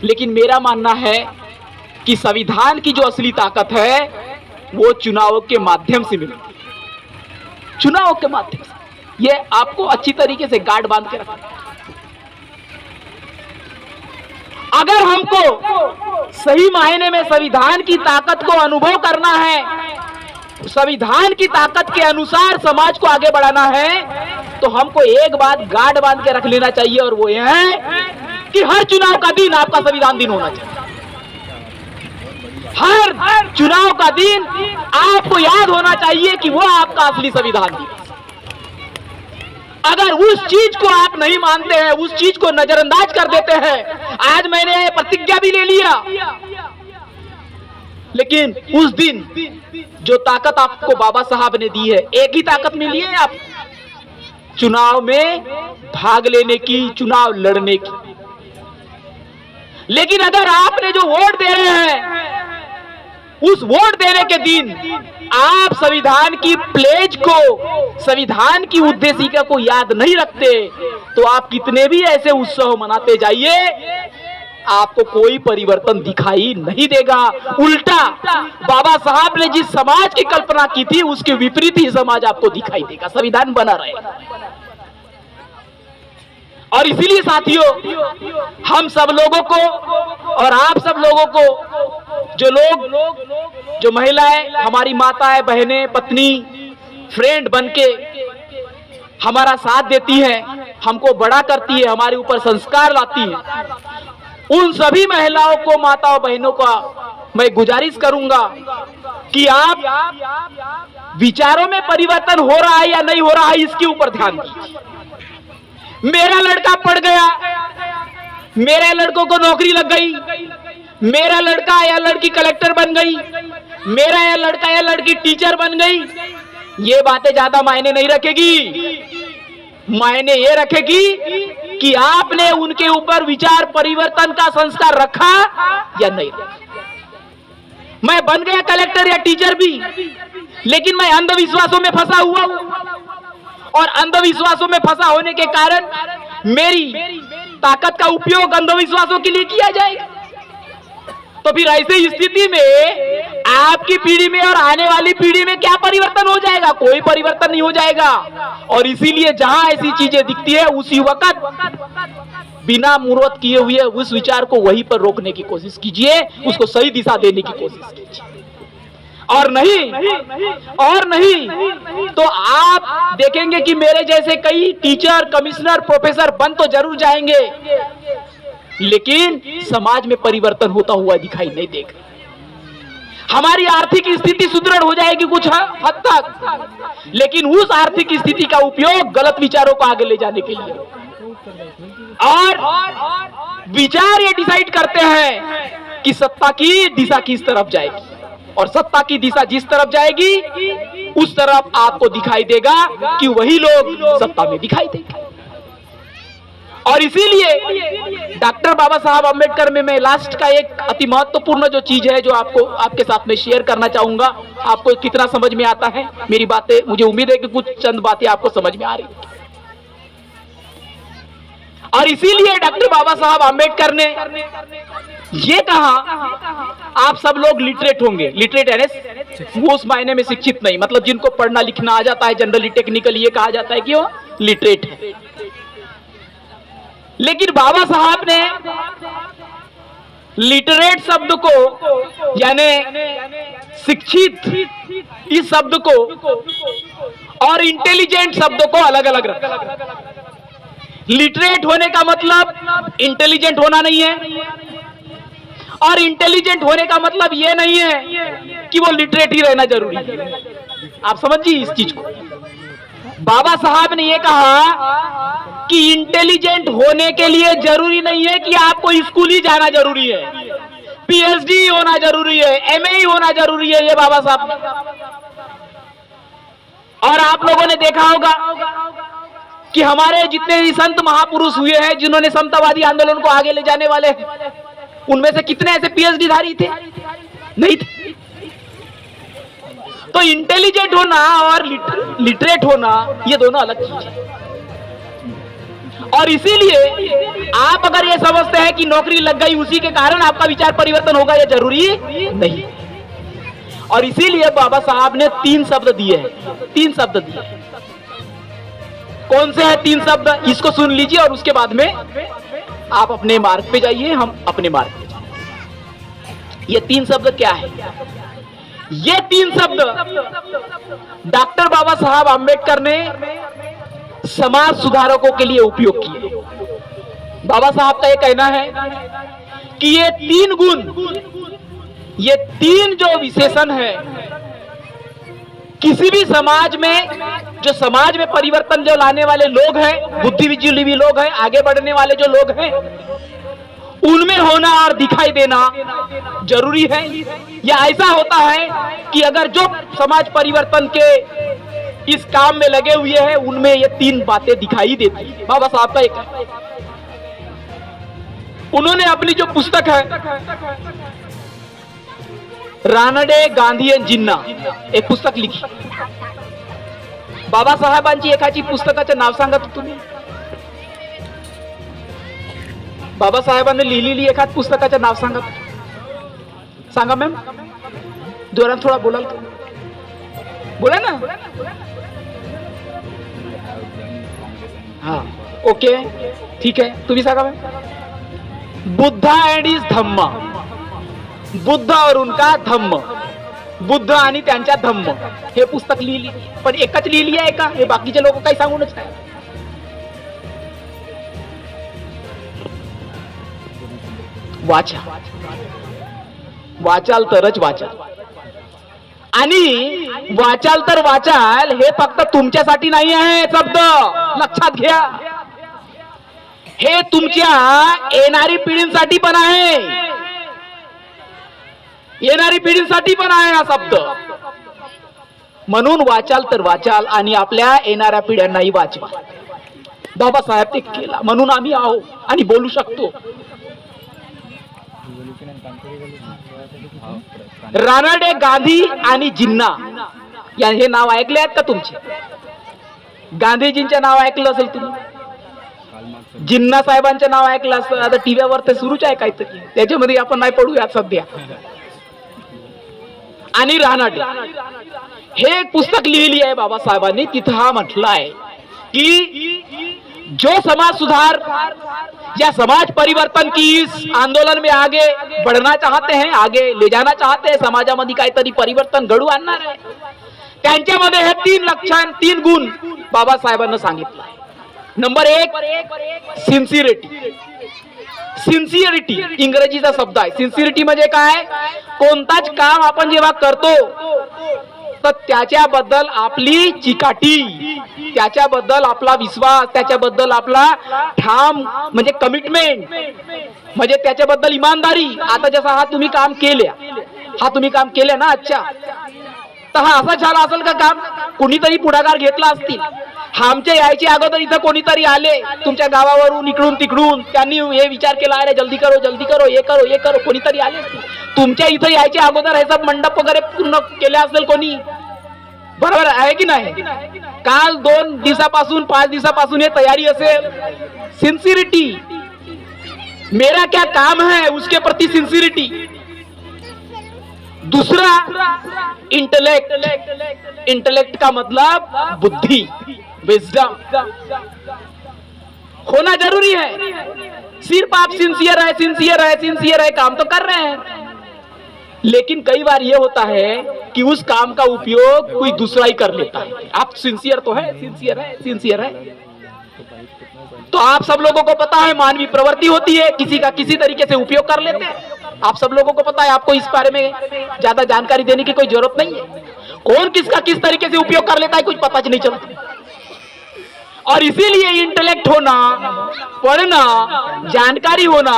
लेकिन मेरा मानना है कि संविधान की जो असली ताकत है वो चुनावों के माध्यम से मिलेगी। चुनाव के माध्यम से ये आपको अच्छी तरीके से गार्ड बांध के रखना। अगर हमको सही मायने में संविधान की ताकत को अनुभव करना है, संविधान की ताकत के अनुसार समाज को आगे बढ़ाना है, तो हमको एक बात गार्ड बांध के रख लेना चाहिए, और वो यह है कि हर चुनाव का दिन आपका संविधान दिन होना चाहिए। हर चुनाव का दिन आपको याद होना चाहिए कि वो आपका असली संविधान दिन। अगर उस चीज को आप नहीं मानते हैं, उस चीज को नजरअंदाज कर देते हैं, आज मैंने प्रतिज्ञा भी ले लिया, लेकिन उस दिन जो ताकत आपको बाबा साहब ने दी है, एक ही ताकत मिली है आप चुनाव में भाग लेने की, चुनाव लड़ने की। लेकिन अगर आपने जो वोट दे रहे हैं, उस वोट देने के दिन आप संविधान की प्लेज को, संविधान की उद्देशिका को याद नहीं रखते, तो आप कितने भी ऐसे उत्सव मनाते जाइए, आपको कोई परिवर्तन दिखाई नहीं देगा। उल्टा बाबा साहब ने जिस समाज की कल्पना की थी, उसके विपरीत ही समाज आपको दिखाई देगा। संविधान बना रहेगा। और इसीलिए साथियों, हम सब लोगों को और आप सब लोगों को, जो महिलाएं, हमारी माताएं, बहनें, पत्नी, फ्रेंड बनके हमारा साथ देती हैं, हमको बड़ा करती है, हमारे ऊपर संस्कार लाती है, उन सभी महिलाओं को, माताओं, बहनों का मैं गुजारिश करूंगा कि आप विचारों में परिवर्तन हो रहा है या नहीं हो रहा है, इसके ऊपर ध्यान दीजिए। मेरा लड़का पढ़ गया, मेरे लड़कों को नौकरी लग गई, मेरा लड़का या लड़की कलेक्टर बन गई, मेरा या लड़का या लड़की टीचर बन गई, ये बातें ज्यादा मायने नहीं रखेगी। मायने ये रखेगी कि आपने उनके ऊपर विचार परिवर्तन का संस्कार रखा या नहीं रखा। मैं बन गया कलेक्टर या टीचर भी, लेकिन मैं अंधविश्वासों में फंसा हुआ हूं, और अंधविश्वासों में फंसा होने के कारण मेरी ताकत का उपयोग अंधविश्वासों के लिए किया जाएगा। तो फिर ऐसी स्थिति में आपकी पीढ़ी में और आने वाली पीढ़ी में क्या परिवर्तन हो जाएगा? कोई परिवर्तन नहीं हो जाएगा। और इसीलिए जहां ऐसी चीजें दिखती है, उसी वक्त बिना मुहूर्त किए हुए उस विचार को वहीं पर रोकने की कोशिश कीजिए, उसको सही दिशा देने की कोशिश कीजिए। और नहीं तो आप देखेंगे कि मेरे जैसे कई टीचर, कमिश्नर, प्रोफेसर बन तो जरूर जाएंगे, लेकिन समाज में परिवर्तन होता हुआ दिखाई नहीं देगा। हमारी आर्थिक स्थिति सुदृढ़ हो जाएगी कुछ हद तक, लेकिन उस आर्थिक स्थिति का उपयोग गलत विचारों को आगे ले जाने के लिए, और विचार ये डिसाइड करते हैं कि सत्ता की दिशा किस तरफ जाएगी, और सत्ता की दिशा जिस तरफ जाएगी उस तरफ आपको दिखाई देगा कि वही लोग सत्ता में दिखाई देंगे। और इसीलिए डॉक्टर बाबा साहब अम्बेडकर में मैं लास्ट का एक अति महत्वपूर्ण जो चीज है, जो आपके साथ में शेयर करना चाहूंगा। आपको कितना समझ में आता है मेरी बातें? मुझे उम्मीद है कि कुछ चंद बातें आपको समझ में आ रही है। और इसीलिए डॉक्टर बाबा साहब आम्बेडकर ने ये कहा, आप सब लोग लिटरेट होंगे। लिटरेट है वो उस मायने में शिक्षित नहीं, मतलब जिनको पढ़ना लिखना आ जाता है, जनरली टेक्निकली ये कहा जाता है कि वो लिटरेट है। लेकिन बाबा साहब ने लिटरेट शब्द को, यानी शिक्षित इस शब्द को, और इंटेलिजेंट शब्द को अलग अलग रखा। लिटरेट होने का मतलब इंटेलिजेंट होना नहीं है, और इंटेलिजेंट होने का मतलब यह नहीं है कि वो लिटरेट ही रहना जरूरी है। आप समझिए इस चीज को। बाबा साहब ने यह कहा कि इंटेलिजेंट होने के लिए जरूरी नहीं है कि आपको स्कूल ही जाना जरूरी है, पीएचडी होना जरूरी है, एमए ही होना जरूरी है, ये बाबा साहब ने। और आप लोगों ने देखा होगा कि हमारे जितने भी संत महापुरुष हुए हैं, जिन्होंने समतावादी आंदोलन को आगे ले जाने वाले, उनमें से कितने ऐसे पीएचडी धारी थे? नहीं थे। तो इंटेलिजेंट होना और लिटरेट होना ये दोनों अलग चीज है। और इसीलिए आप अगर ये समझते हैं कि नौकरी लग गई उसी के कारण आपका विचार परिवर्तन होगा, ये जरूरी नहीं। और इसीलिए बाबा साहब ने 3 शब्द दिए हैं। 3 शब्द दिए। कौन से हैं 3 शब्द? इसको सुन लीजिए और उसके बाद में आप अपने मार्ग पे जाइए, हम अपने मार्ग पे जाइए। ये 3 शब्द क्या है? ये 3 शब्द डॉक्टर बाबा साहब आम्बेडकर ने समाज सुधारकों के लिए उपयोग किए। बाबा साहब का ये कहना है कि ये 3 गुण, ये 3 जो विशेषण है, किसी भी समाज में, जो समाज में परिवर्तन जो लाने वाले लोग हैं, बुद्धिजीवी लोग हैं, आगे बढ़ने वाले जो लोग हैं, उनमें होना और दिखाई देना जरूरी है। या ऐसा होता है कि अगर जो समाज परिवर्तन के इस काम में लगे हुए हैं, उनमें ये 3 बातें दिखाई देती है। बाबा साहब का एक, उन्होंने अपनी जो पुस्तक है रानडे, गांधी एंड जिन्ना, एक पुस्तक लिखी। बाबा साहेबांची एकाची पुस्तकाचं नाव सांगा तुम्ही। बाबा साहेबांनी लिहिलेली एखाद पुस्तकाचं नाव सांगा। सांगा मॅम, जोरात थोडा बोलाल का? बोला ना। हाँ, ओके, ठीक है, तुम्ही सांगा मॅम। बुद्धा एंड इज धम्म, बुद्ध और उनका धम्म, बुद्ध आणि त्यांच्या धम्म, हे पुस्तक लिहिली। पण एकच लिहिली आहे का? हे बाकीचे लोक काही सांगूनच काय? वाचा, वाचाल तरच वाचाल। आणि वाचाल तर वाचाल हे फक्त तुमच्यासाठी नाही आहे शब्द, लक्षात घ्या। हे तुमच्या येणारी पिढींसाठी पण आहे, येणारी पिढींसाठी पण आहे हा शब्द। म्हणून वाचाल तर वाचाल आणि आपल्या येणाऱ्या पिढ्यांनाही वाचवा। बाबासाहेब ते केला, म्हणून आम्ही आहो आणि बोलू शकतो। रानडे, गांधी आणि जिन्ना, या हे नाव ऐकले आहेत का तुमचे? गांधीजींचे नाव ऐकलं असेल तुम्ही, जिन्ना साहेबांचे नाव ऐकलं असेल। आता टीव्हीवर ते सुरूच आहे काहीतरी, त्याच्यामध्ये आपण नाही पडूया सध्या। आणि रानडे हे एक पुस्तक लिहिली आहे बाबासाहेबांनी। तिथं हा म्हटलं आहे कि जो समाज सुधार या समाज परिवर्तन की इस आंदोलन में आगे बढ़ना चाहते हैं, आगे ले जाना चाहते हैं, समाजामध्ये काहीतरी परिवर्तन घडू आणणार आहे, त्यांच्यामध्ये हे 3 लक्षण, 3 गुण बाबासाहेबांना सांगितलं आहे। Number 1, sincerity. सिन्सिअरिटी इंग्रजीचा शब्द आहे। सिन्सिअरिटी म्हणजे काय? कोणताच काम आपण जेव्हा करतो तर त्याच्याबद्दल आपली चिकाटी, त्याच्याबद्दल आपला विश्वास, त्याच्याबद्दल आपला ठाम म्हणजे कमिटमेंट, म्हणजे त्याच्याबद्दल इमानदारी। आता जसा हा तुम्ही काम केले ना, अच्छा, तर हा असं झालं असेल का काम? कोणीतरी पुढाकार घेतला असतील। आमच्या यायच्या अगोदर इथं कोणीतरी आले तुमच्या गावावरून, इकडून तिकडून, त्यांनी हे विचार केला, अरे जल्दी करो जल्दी करो, हे करो हे करो, कोणीतरी आले असतील। तुमच्या इथं यायच्या अगोदर हे सब मंडप वगैरे पूर्ण केले असेल कोणी? बरोबर आहे की नाही? काल 2 दिवसापासून 5 दिवसापासून हे तयारी असेल. सिन्सिरिटी, मेरा क्या काम है उसके प्रति सिन्सिरिटी. दूसरा इंटेलेक्ट. इंटेलेक्ट का मतलब बुद्धि, विजडम होना जरूरी है. सिर्फ आप सिंसियर है काम तो कर रहे हैं, लेकिन कई बार ये होता है कि उस काम का उपयोग कोई दूसरा ही कर लेता है. आप सिंसियर तो है, सिंसियर है. तो आप सब लोगों को पता है मानवीय प्रवृत्ति होती है, किसी का किसी तरीके से उपयोग कर लेते हैं. आप सब लोगों को पता है, आपको इस बारे में ज्यादा जानकारी देने की कोई जरूरत नहीं है. कौन किसका किस तरीके से उपयोग कर लेता है कुछ पता नहीं चलता. और इसीलिए इंटेलेक्ट होना, पढ़ना, जानकारी होना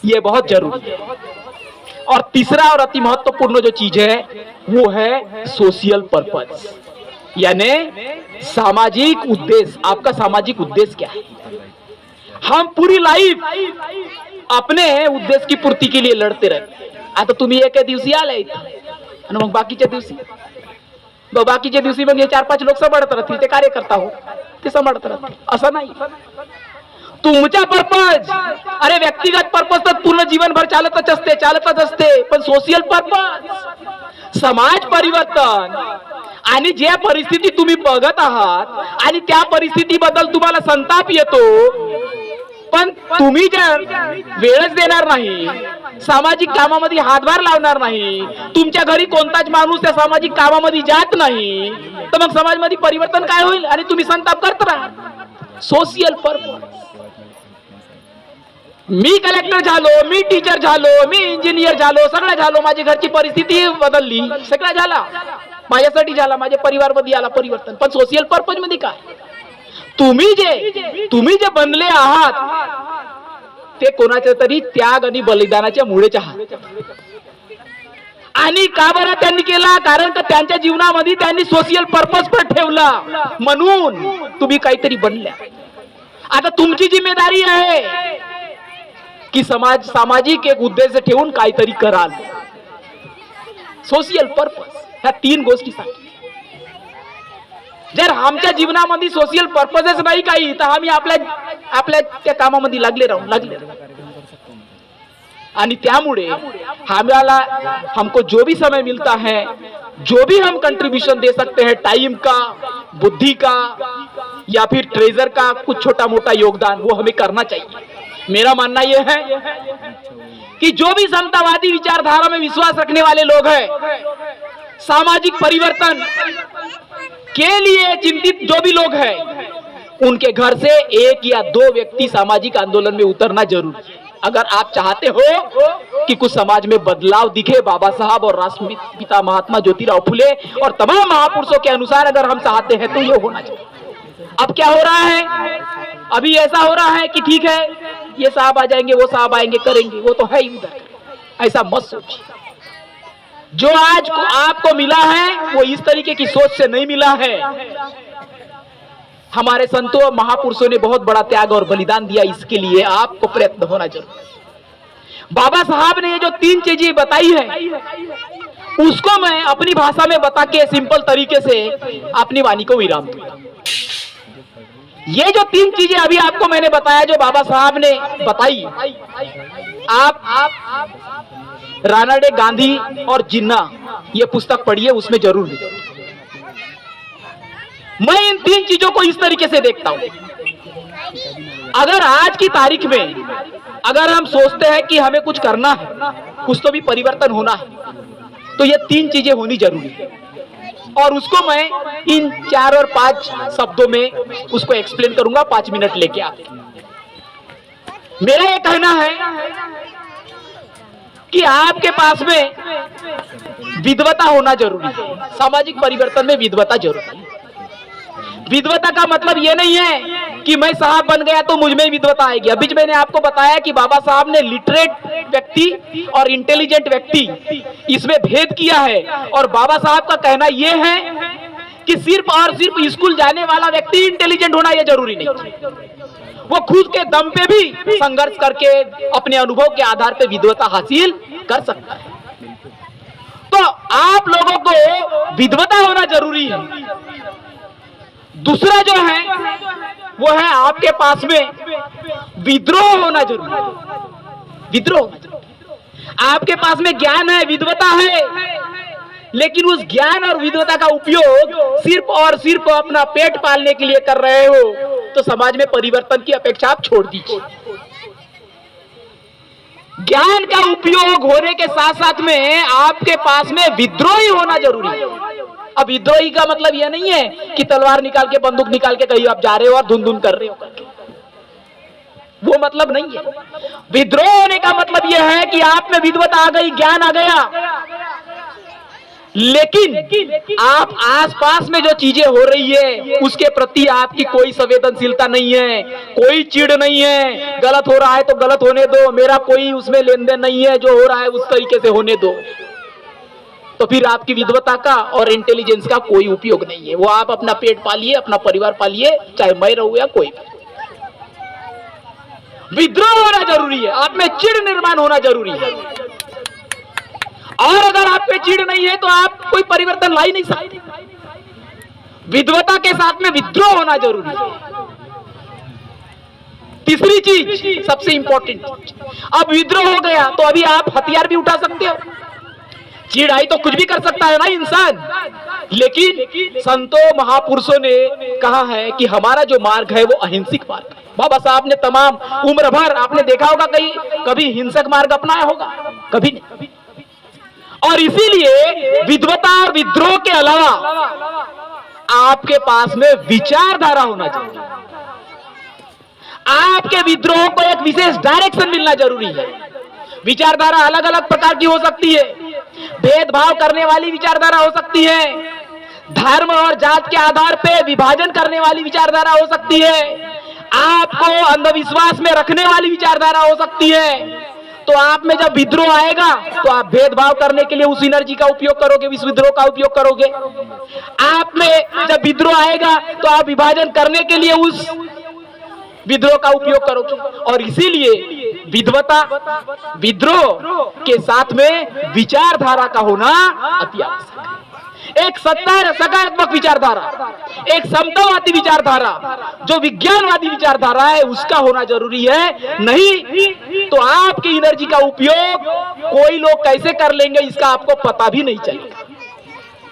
ये बहुत जरूरी है. और तीसरा और अति महत्वपूर्ण जो चीज है वो है सोशल पर्पस, यानी सामाजिक उद्देश्य. आपका सामाजिक उद्देश्य क्या है? हम पूरी लाइफ अपने उद्देश्य की पूर्ती के लिए लढते रहते. आता तुम्ही एके दिवशी आलाय आणि मग बाकीच्या दिवशी मग हे 4-5 लोक सांभाळत राहतील, ते कार्यकर्ता हो ते सांभाळत राहतील. असं नाही. तुमचा पर्पज, अरे व्यक्तिगत पर्पज तर पूर्ण जीवनभर चालतच असते, पण सोशल पर्पज, समाज परिवर्तन आणि जे परिस्थिती तुम्ही बघत आहात आणि त्या परिस्थितीबद्दल तुम्हाला संताप येतो, पण तुम्ही जर वेळच देणार नाही, सामाजिक कामामध्ये हातभार लावणार नाही, तुमच्या घरी कोणताच माणूस त्या सामाजिक कामामध्ये जात नाही, तर मग समाजामध्ये परिवर्तन काय होईल? आणि तुम्ही संताप करत राहा. Social purpose. मी कलेक्टर झालो, मी टीचर झालो, मी इंजिनियर झालो, सगळं झालो, माझी घरची परिस्थिती बदलली, सगळं झाला, माझ्यासाठी झाला, माझ्या परिवारामध्ये आला परिवर्तन, पण सोशल पर्पज मध्ये काय? तुम्ही जे बनले आहात ते कोणाच्या तरी त्याग आणि बलिदानाच्या मुळेच आहात. आणि का बरं त्यांनी केला? कारण का त्यांच्या जीवनामध्ये त्यांनी सोशल पर्पज पण ठेवला, म्हणून तुम्ही काहीतरी बनल्या. आता तुमची जिम्मेदारी आहे की सामाजिक एक उद्देश ठेवून काहीतरी कराल. सोशल पर्पज ह्या 3 गोष्टी सांगितल्या. जर आमच्या जीवनामध्ये सोशल पर्पजच नाही काही, तर आम्ही आपल्या त्या कामामध्ये लागले राहू. आणि त्यामुळे हमको जो भी समय मिलता है, जो भी हम कंट्रीब्यूशन दे सकते हैं, टाइम का, बुद्धि का या फिर ट्रेजर का कुछ छोटा मोटा योगदान, वो हमें करना चाहिए. मेरा मानना यह है कि जो भी समतावादी विचारधारा में विश्वास रखने वाले लोग हैं, सामाजिक परिवर्तन के लिए चिंतित जो भी लोग हैं, उनके घर से 1 या 2 व्यक्ति सामाजिक आंदोलन में उतरना जरूरी है. अगर आप चाहते हो कि कुछ समाज में बदलाव दिखे, बाबा साहब और राष्ट्रपिता महात्मा ज्योतिराव फुले और तमाम महापुरुषों के अनुसार अगर हम चाहते हैं तो ये होना चाहिए. अब क्या हो रहा है? अभी ऐसा हो रहा है कि ठीक है, ये साहब आ जाएंगे, वो साहब आएंगे, करेंगे, वो तो है ही उधर. ऐसा मत सोचिए. जो आज आपको मिला है वो इस तरीके की सोच से नहीं मिला है. हमारे संतों और महापुरुषों ने बहुत बड़ा त्याग और बलिदान दिया, इसके लिए आपको प्रयत्न होना जरूरी. बाबा साहब ने ये जो 3 चीजें बताई है, उसको मैं अपनी भाषा में बता के सिंपल तरीके से अपनी वाणी को विराम दूंगा. ये जो 3 चीजें अभी आपको मैंने बताया, जो बाबा साहब ने बताई, आप रानाडे, गांधी और जिन्ना ये पुस्तक पढ़िए, उसमें जरूर लिखिए. मैं इन 3 चीजों को इस तरीके से देखता हूं. अगर आज की तारीख में अगर हम सोचते हैं कि हमें कुछ करना है, कुछ तो भी परिवर्तन होना है, तो ये 3 चीजें होनी जरूरी है. और उसको मैं इन 4 और 5 शब्दों में उसको एक्सप्लेन करूंगा 5 मिनट लेके आके. मेरा ये कहना है कि आपके पास में विद्वता होना जरूरी है. सामाजिक परिवर्तन में विद्वता जरूरी है. विद्वता का मतलब ये नहीं है कि मैं साहब बन गया तो मुझ में विद्वता आएगी. अभी मैंने आपको बताया कि बाबा साहब ने लिटरेट व्यक्ति और इंटेलिजेंट व्यक्ति इसमें भेद किया है. और बाबा साहब का कहना यह है कि सिर्फ और सिर्फ स्कूल जाने वाला व्यक्ति इंटेलिजेंट होना यह जरूरी नहीं. वो खुद के दम पे भी संघर्ष करके अपने अनुभव के आधार पे विद्वता हासिल कर सकता है. तो आप लोगों को विद्वता होना जरूरी है। दूसरा जो है वो है आपके पास में विद्रोह होना जरूरी है। विद्रोह आपके पास में ज्ञान है, विद्वता है, लेकिन उस ज्ञान और विद्वता का उपयोग सिर्फ और सिर्फ अपना पेट पालने के लिए कर रहे हो तो समाज में परिवर्तन की अपेक्षा आप छोड़ दीजिए। ज्ञान का उपयोग होने के साथ साथ में आपके पास में विद्रोही होना जरूरी है। अब विद्रोही का मतलब यह नहीं है कि तलवार निकाल के, बंदूक निकाल के कहीं आप जा रहे हो और धुन धुन कर रहे हो, वो मतलब नहीं है। विद्रोह होने का मतलब यह है कि आप में विद्वता आ गई, ज्ञान आ गया, लेकिन आप आसपास में जो चीजें हो रही है उसके प्रति आपकी कोई संवेदनशीलता नहीं है, कोई चिढ़ नहीं है। गलत हो रहा है तो गलत होने दो, मेरा कोई उसमें लेन देन नहीं है, जो हो रहा है उस तरीके से होने दो। तो फिर आपकी विद्वता का और इंटेलिजेंस का कोई उपयोग नहीं है। वो आप अपना पेट पालिए, अपना परिवार पालिए, चाहे मैं रहूं या कोई। विद्रोह होना जरूरी है, आप में चिढ़ निर्माण होना जरूरी है। और अगर आप पे चिढ़ नहीं है तो आप कोई परिवर्तन ला ही नहीं सकते। विद्वता के साथ में विद्रोह होना जरूरी है। तीसरी चीज सबसे इंपॉर्टेंट, अब विद्रोह हो गया तो अभी आप हथियार भी उठा सकते हो। चिढ़ आई तो कुछ भी कर सकता है ना इंसान, लेकिन संतों महापुरुषों ने कहा है कि हमारा जो मार्ग है वो अहिंसक मार्ग है। बाबा साहब ने तमाम उम्र भर आपने देखा होगा कभी हिंसक मार्ग अपनाया होगा? कभी नहीं। और इसीलिए विद्वता और विद्रोह के अलावा आपके पास में विचारधारा होना चाहिए। आपके विद्रोह को एक विशेष डायरेक्शन मिलना जरूरी है। विचारधारा अलग अलग प्रकार की हो सकती है। भेदभाव करने वाली विचारधारा हो सकती है, धर्म और जात के आधार पर विभाजन करने वाली विचारधारा हो सकती है, आपको अंधविश्वास में रखने वाली विचारधारा हो सकती है। तो आप में जब विद्रोह आएगा तो आप भेदभाव करने के लिए उस एनर्जी का उपयोग करोगे, इस विद्रोह का उपयोग करोगे। आप में जब विद्रोह आएगा तो आप विभाजन करने के लिए उस विद्रोह का उपयोग करोगे। और इसीलिए विद्वता, विद्रोह के साथ में विचारधारा का होना अति आवश्यक है। एक सकारात्मक विचारधारा, एक समतावादी विचारधारा, जो विज्ञानवादी विचारधारा है उसका होना जरूरी है। नहीं तो आपकी एनर्जी का उपयोग कोई लोग कैसे कर लेंगे इसका आपको पता भी नहीं चलेगा।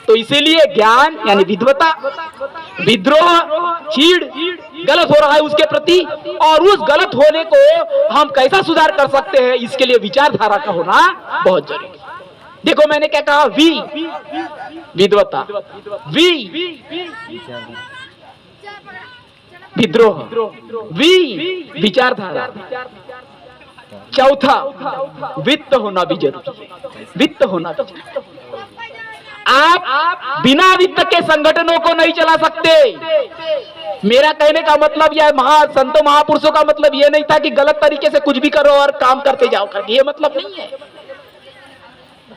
तो इसीलिए ज्ञान यानी विद्वता, विद्रोह, चिढ़, गलत हो रहा है उसके प्रति, और उस गलत होने को हम कैसा सुधार कर सकते हैं इसके लिए विचारधारा का होना बहुत जरूरी है। देखो मैंने क्या कहा, विद्वता, विद्रोह, विचारधारा, चौथा वित्त होना भी जरूरी है। वित्त होना भी जरूरी है। आप बिना वित्त के संगठनों को नहीं चला सकते। मेरा कहने का मतलब यह, संतों महापुरुषों का मतलब यह नहीं था कि गलत तरीके से कुछ भी करो और काम करते जाओ करके, ये मतलब नहीं है।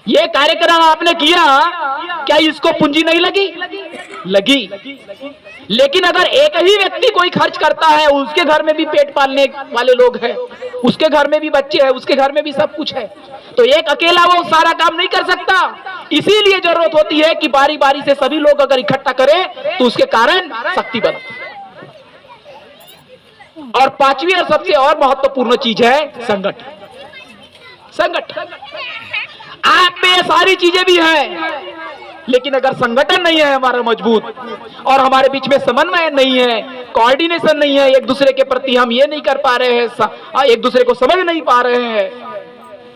ये कार्यक्रम आपने किया, क्या इसको पूंजी नहीं लगी? लेकिन अगर एक ही व्यक्ति कोई खर्च करता है, उसके घर में भी पेट पालने वाले लोग हैं, उसके घर में भी बच्चे हैं, उसके घर में भी सब कुछ है, तो एक अकेला वो सारा काम नहीं कर सकता। इसीलिए जरूरत होती है कि बारी बारी से सभी लोग अगर इकट्ठा करें तो उसके कारण शक्ति बनती है। और पांचवी और सबसे और महत्वपूर्ण चीज है संगठन। आप में ये सारी चीजें भी हैं, लेकिन अगर संगठन नहीं है हमारा मजबूत, और हमारे बीच में समन्वय नहीं है, कोऑर्डिनेशन नहीं है, एक दूसरे के प्रति हम ये नहीं कर पा रहे हैं, एक दूसरे को समझ नहीं पा रहे हैं,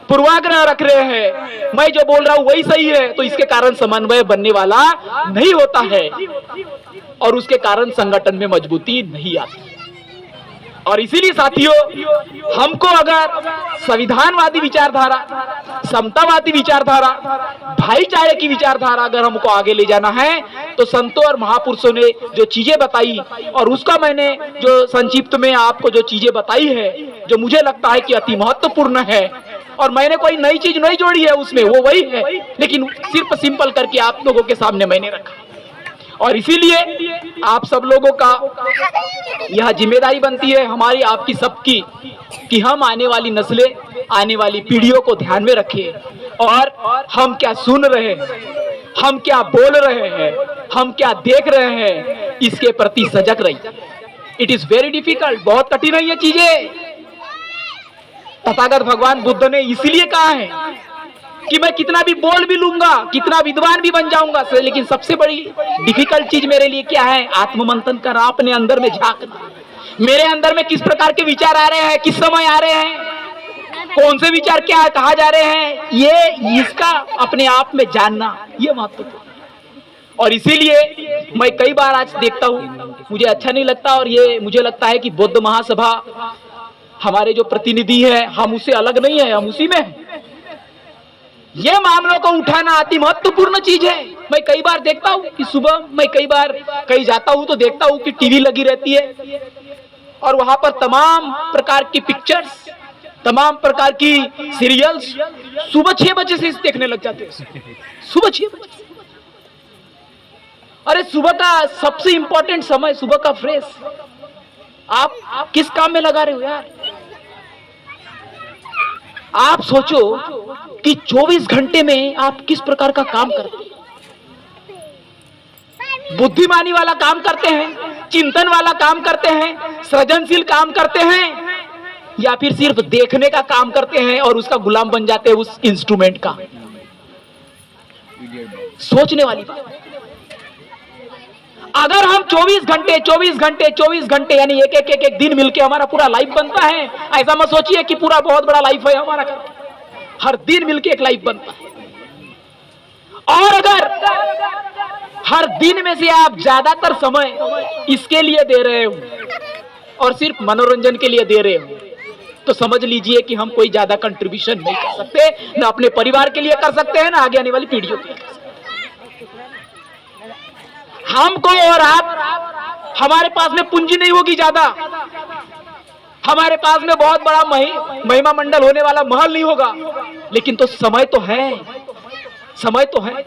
पूर्वाग्रह रख रहे हैं, मैं जो बोल रहा हूं वही सही है, तो इसके कारण समन्वय बनने वाला नहीं होता है और उसके कारण संगठन में मजबूती नहीं आती। और इसीलिए साथियों, हमको अगर संविधानवादी विचारधारा, समतावादी विचारधारा, भाईचारे की विचारधारा अगर हमको आगे ले जाना है तो संतों और महापुरुषों ने जो चीजें बताई, और उसका मैंने जो संक्षिप्त में आपको जो चीजें बताई है, जो मुझे लगता है कि अति महत्वपूर्ण है, और मैंने कोई नई चीज नहीं जोड़ी है उसमें, वो वही है, लेकिन सिर्फ सिंपल करके आप लोगों के सामने मैंने रखा। और इसीलिए आप सब लोगों का यह जिम्मेदारी बनती है, हमारी आपकी सबकी, कि हम आने वाली नस्लें, आने वाली पीढ़ियों को ध्यान में रखें और हम क्या सुन रहे हैं, हम क्या बोल रहे हैं, हम क्या देख रहे हैं, इसके प्रति सजग रहिए। इट इज वेरी डिफिकल्ट, बहुत कठिन है ये चीजें। तथागत भगवान बुद्ध ने इसलिए कहा है कि मैं कितना भी बोल भी लूंगा, कितना विद्वान भी बन जाऊंगा, लेकिन सबसे बड़ी डिफिकल्ट चीज मेरे लिए क्या है? आत्ममंथन करना, अपने अंदर में झांकना। मेरे अंदर में किस प्रकार के विचार आ रहे हैं, किस समय आ रहे हैं, कौन से विचार क्या कहा जा रहे हैं, ये इसका अपने आप में जानना, ये महत्वपूर्ण। और इसीलिए मैं कई बार आज देखता हूँ, मुझे अच्छा नहीं लगता, और ये मुझे लगता है कि बौद्ध महासभा हमारे जो प्रतिनिधि है, हम उससे अलग नहीं है, हम उसी में हैं। ये मामलों को उठाना अति महत्वपूर्ण चीज है। मैं कई बार देखता हूँ कि सुबह मैं कई बार कहीं जाता हूँ तो देखता हूँ कि टीवी लगी रहती है और वहां पर तमाम प्रकार की पिक्चर्स, तमाम प्रकार की सीरियल्स सुबह 6 बजे से देखने लग जाते हैं। सुबह 6 बजे। अरे सुबह का सबसे इंपॉर्टेंट समय, सुबह का फ्रेश, आप किस काम में लगा रहे हो यार? आप सोचो कि 24 घंटे में आप किस प्रकार का काम करते हैं। बुद्धिमानी वाला काम करते हैं, चिंतन वाला काम करते हैं, सृजनशील काम करते हैं, या फिर सिर्फ देखने का काम करते हैं और उसका गुलाम बन जाते हैं उस इंस्ट्रूमेंट का। सोचने वाली बात। अगर हम 24 घंटे यानी एक दिन मिलके हमारा पूरा लाइफ बनता है, ऐसा मत सोचिए कि पूरा बहुत बड़ा लाइफ है हमारा, हर दिन मिलके एक लाइफ बनता है। और अगर हर दिन में से आप ज्यादातर समय इसके लिए दे रहे हो और सिर्फ मनोरंजन के लिए दे रहे हो, तो समझ लीजिए कि हम कोई ज्यादा कंट्रीब्यूशन नहीं कर सकते, ना अपने परिवार के लिए कर सकते हैं, ना आगे आने वाली पीढ़ियों के लिए। हमको और आप, हमारे पास में पूंजी नहीं होगी ज्यादा, हमारे पास में बहुत बड़ा महिमा मंडल होने वाला महल नहीं होगा, लेकिन तो समय तो है, समय तो है।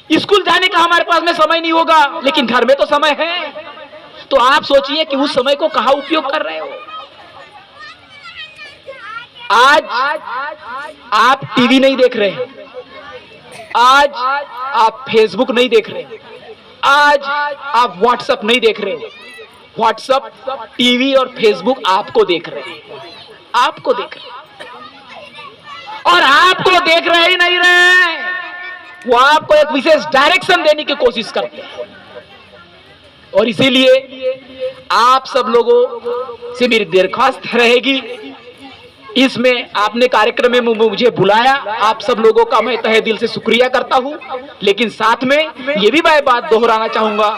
स्कूल जाने का हमारे पास में समय नहीं होगा, लेकिन घर में तो समय है। तो आप सोचिए कि उस समय को कहां उपयोग कर रहे हो। आज आप टीवी नहीं देख रहे हैं, आज आप फेसबुक नहीं देख रहे, आज आप व्हाट्सएप नहीं देख रहे। व्हाट्सएप, टीवी और फेसबुक आपको देख रहे हैं, आपको देख रहे हैं। और आपको देख रहे ही नहीं रहे, वो आपको एक विशेष डायरेक्शन देने की कोशिश करते हैं। और इसीलिए आप सब लोगों से मेरी दरख्वास्त रहेगी, इसमें आपने कार्यक्रम में मुझे बुलाया, आप सब लोगों का मैं तहे दिल से शुक्रिया करता हूं। लेकिन साथ में ये भी मैं बात दोहराना चाहूंगा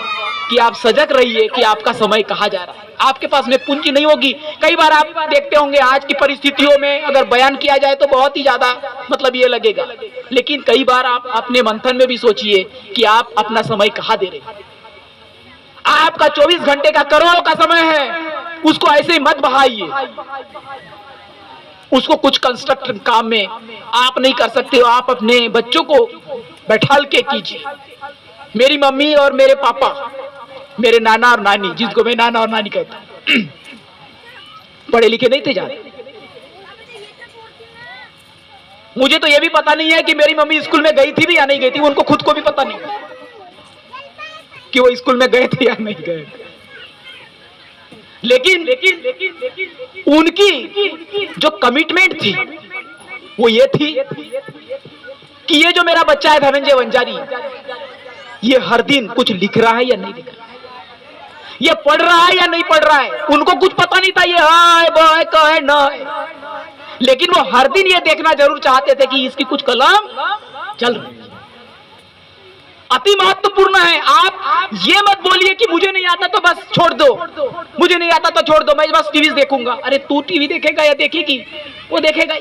कि आप सजग रहिए कि आपका समय कहाँ जा रहा है। आपके पास में पूंजी नहीं होगी। कई बार आप देखते होंगे आज की परिस्थितियों में अगर बयान किया जाए तो बहुत ही ज्यादा मतलब ये लगेगा, लेकिन कई बार आप अपने मंथन में भी सोचिए कि आप अपना समय कहाँ दे रहे हैं। आपका 24 घंटे का करोड़ों का समय है, उसको ऐसे ही मत बहाइए। उसको कुछ कंस्ट्रक्टिव काम में आप नहीं कर सकते हो, आप अपने बच्चों को बैठाल के कीजिए। मेरी मम्मी और मेरे पापा, मेरे नाना और नानी, जिसको मैं नाना और नानी कहता हूं, पढ़े लिखे नहीं थे ज्यादा। मुझे तो यह भी पता नहीं है कि मेरी मम्मी स्कूल में गई थी भी या नहीं गई थी, उनको खुद को भी पता नहीं कि वो स्कूल में गए थे या नहीं गए। लेकिन उनकी जो कमिटमेंट थी वो ये थी कि ये जो मेरा बच्चा है धनंजय वंजारी, ये हर दिन कुछ लिख रहा है या नहीं लिख रहा है, ये पढ़ रहा है या नहीं पढ़ रहा है। उनको कुछ पता नहीं था ये है वो है का है ना है, लेकिन वो हर दिन ये देखना जरूर चाहते थे कि इसकी कुछ कलम चल रही है। अति महत्वपूर्ण है। आप ये मत बोलिए कि मुझे नहीं आता तो बस छोड़ दो, मुझे नहीं आता तो छोड़ दो, मैं बस टीवी देखूंगा। अरे तू टीवी देखेगा या देखेगी, वो देखेगा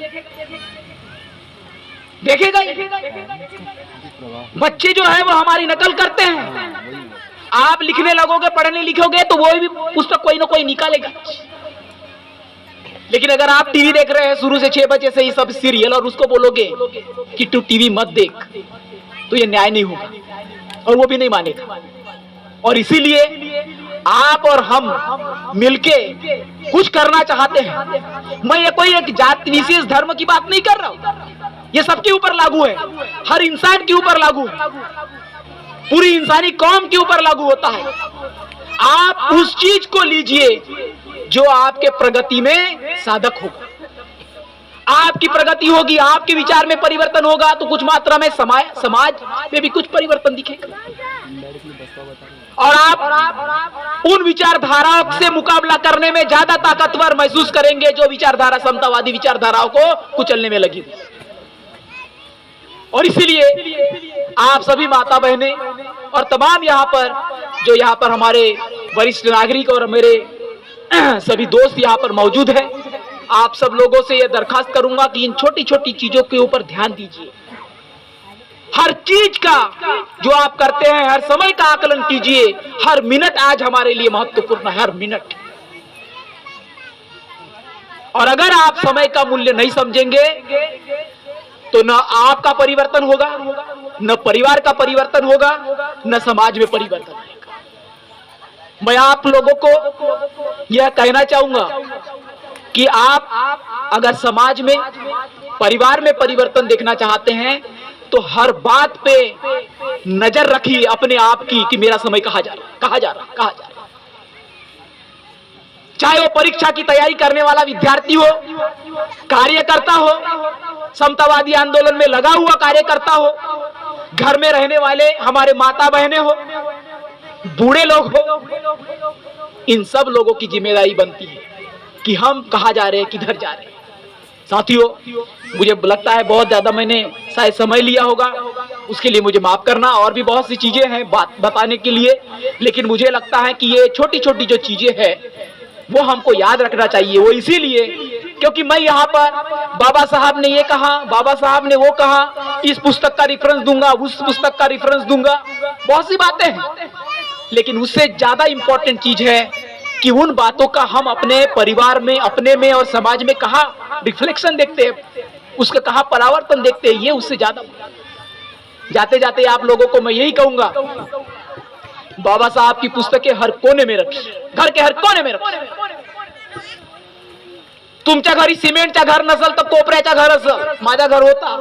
बच्चे जो है वो हमारी नकल करते हैं। आप लिखने लगोगे, पढ़ने लिखोगे तो वो भी पुस्तक कोई ना कोई निकालेगा। लेकिन अगर आप टीवी देख रहे हैं शुरू से 6 बजे से ये सब सीरियल और उसको बोलोगे कि तू टीवी मत देख, तो ये न्याय नहीं होगा और वो भी नहीं मानेगा। और इसीलिए आप और हम मिलके कुछ करना चाहते हैं। मैं ये कोई एक जाति विशेष धर्म की बात नहीं कर रहा हूं, ये सबके ऊपर लागू है, हर इंसान के ऊपर लागू है, पूरी इंसानी कौम के ऊपर लागू होता है। आप उस चीज को लीजिए जो आपके प्रगति में साधक होगा, आपकी प्रगति होगी, आपके विचार में परिवर्तन होगा तो कुछ मात्रा में समाज में भी कुछ परिवर्तन दिखेगा और आप उन विचारधाराओं से मुकाबला करने में ज्यादा ताकतवर महसूस करेंगे जो विचारधारा समतावादी विचारधाराओं को कुचलने में लगी। और इसीलिए आप सभी माता बहनें और तमाम यहाँ पर हमारे वरिष्ठ नागरिक और मेरे सभी दोस्त यहाँ पर मौजूद हैं, आप सब लोगों से यह दरखास्त करूंगा कि इन छोटी छोटी चीजों के ऊपर ध्यान दीजिए। हर चीज का जो आप करते हैं, हर समय का आकलन कीजिए। हर मिनट आज हमारे लिए महत्वपूर्ण है, हर मिनट। और अगर आप समय का मूल्य नहीं समझेंगे तो न आपका परिवर्तन होगा, न परिवार का परिवर्तन होगा, न समाज में परिवर्तन आएगा। मैं आप लोगों को यह कहना चाहूंगा कि आप अगर समाज में, परिवार में परिवर्तन देखना चाहते हैं तो हर बात पे नजर रखिए अपने आप की कि मेरा समय कहाँ जा रहा है। चाहे वो परीक्षा की तैयारी करने वाला विद्यार्थी हो, कार्यकर्ता हो, समतावादी आंदोलन में लगा हुआ कार्यकर्ता हो, घर में रहने वाले हमारे माता बहनें हो, बूढ़े लोग हो, इन सब लोगों की जिम्मेदारी बनती है कि हम कहाँ जा रहे हैं, किधर जा रहे हैं। साथियों, मुझे लगता है बहुत ज्यादा मैंने शायद समय लिया होगा, उसके लिए मुझे माफ करना। और भी बहुत सी चीजें हैं बात बताने के लिए, लेकिन मुझे लगता है कि ये छोटी छोटी जो चीजें हैं वो हमको याद रखना चाहिए। वो इसीलिए क्योंकि मैं यहाँ पर बाबा साहब ने ये कहा, बाबा साहब ने वो कहा, इस पुस्तक का रेफरेंस दूंगा, उस पुस्तक का रेफरेंस दूंगा, बहुत सी बातें हैं, लेकिन उससे ज्यादा इंपॉर्टेंट चीज है कि उन बातों का हम अपने परिवार में, अपने में और समाज में कहाँ रिफ्लेक्शन देखते हैं, उसका कहाँ परावर्तन देखते हैं, ये उससे ज्यादा। जाते जाते आप लोगों को मैं यही कहूंगा, बाबा साहब की पुस्तकें हर कोने में रखिए, घर के हर कोने में रखिए। तुमच्या घरी सिमेंटचं घर नसेल तर कोपऱ्याचं घर असेल, माझं घर होता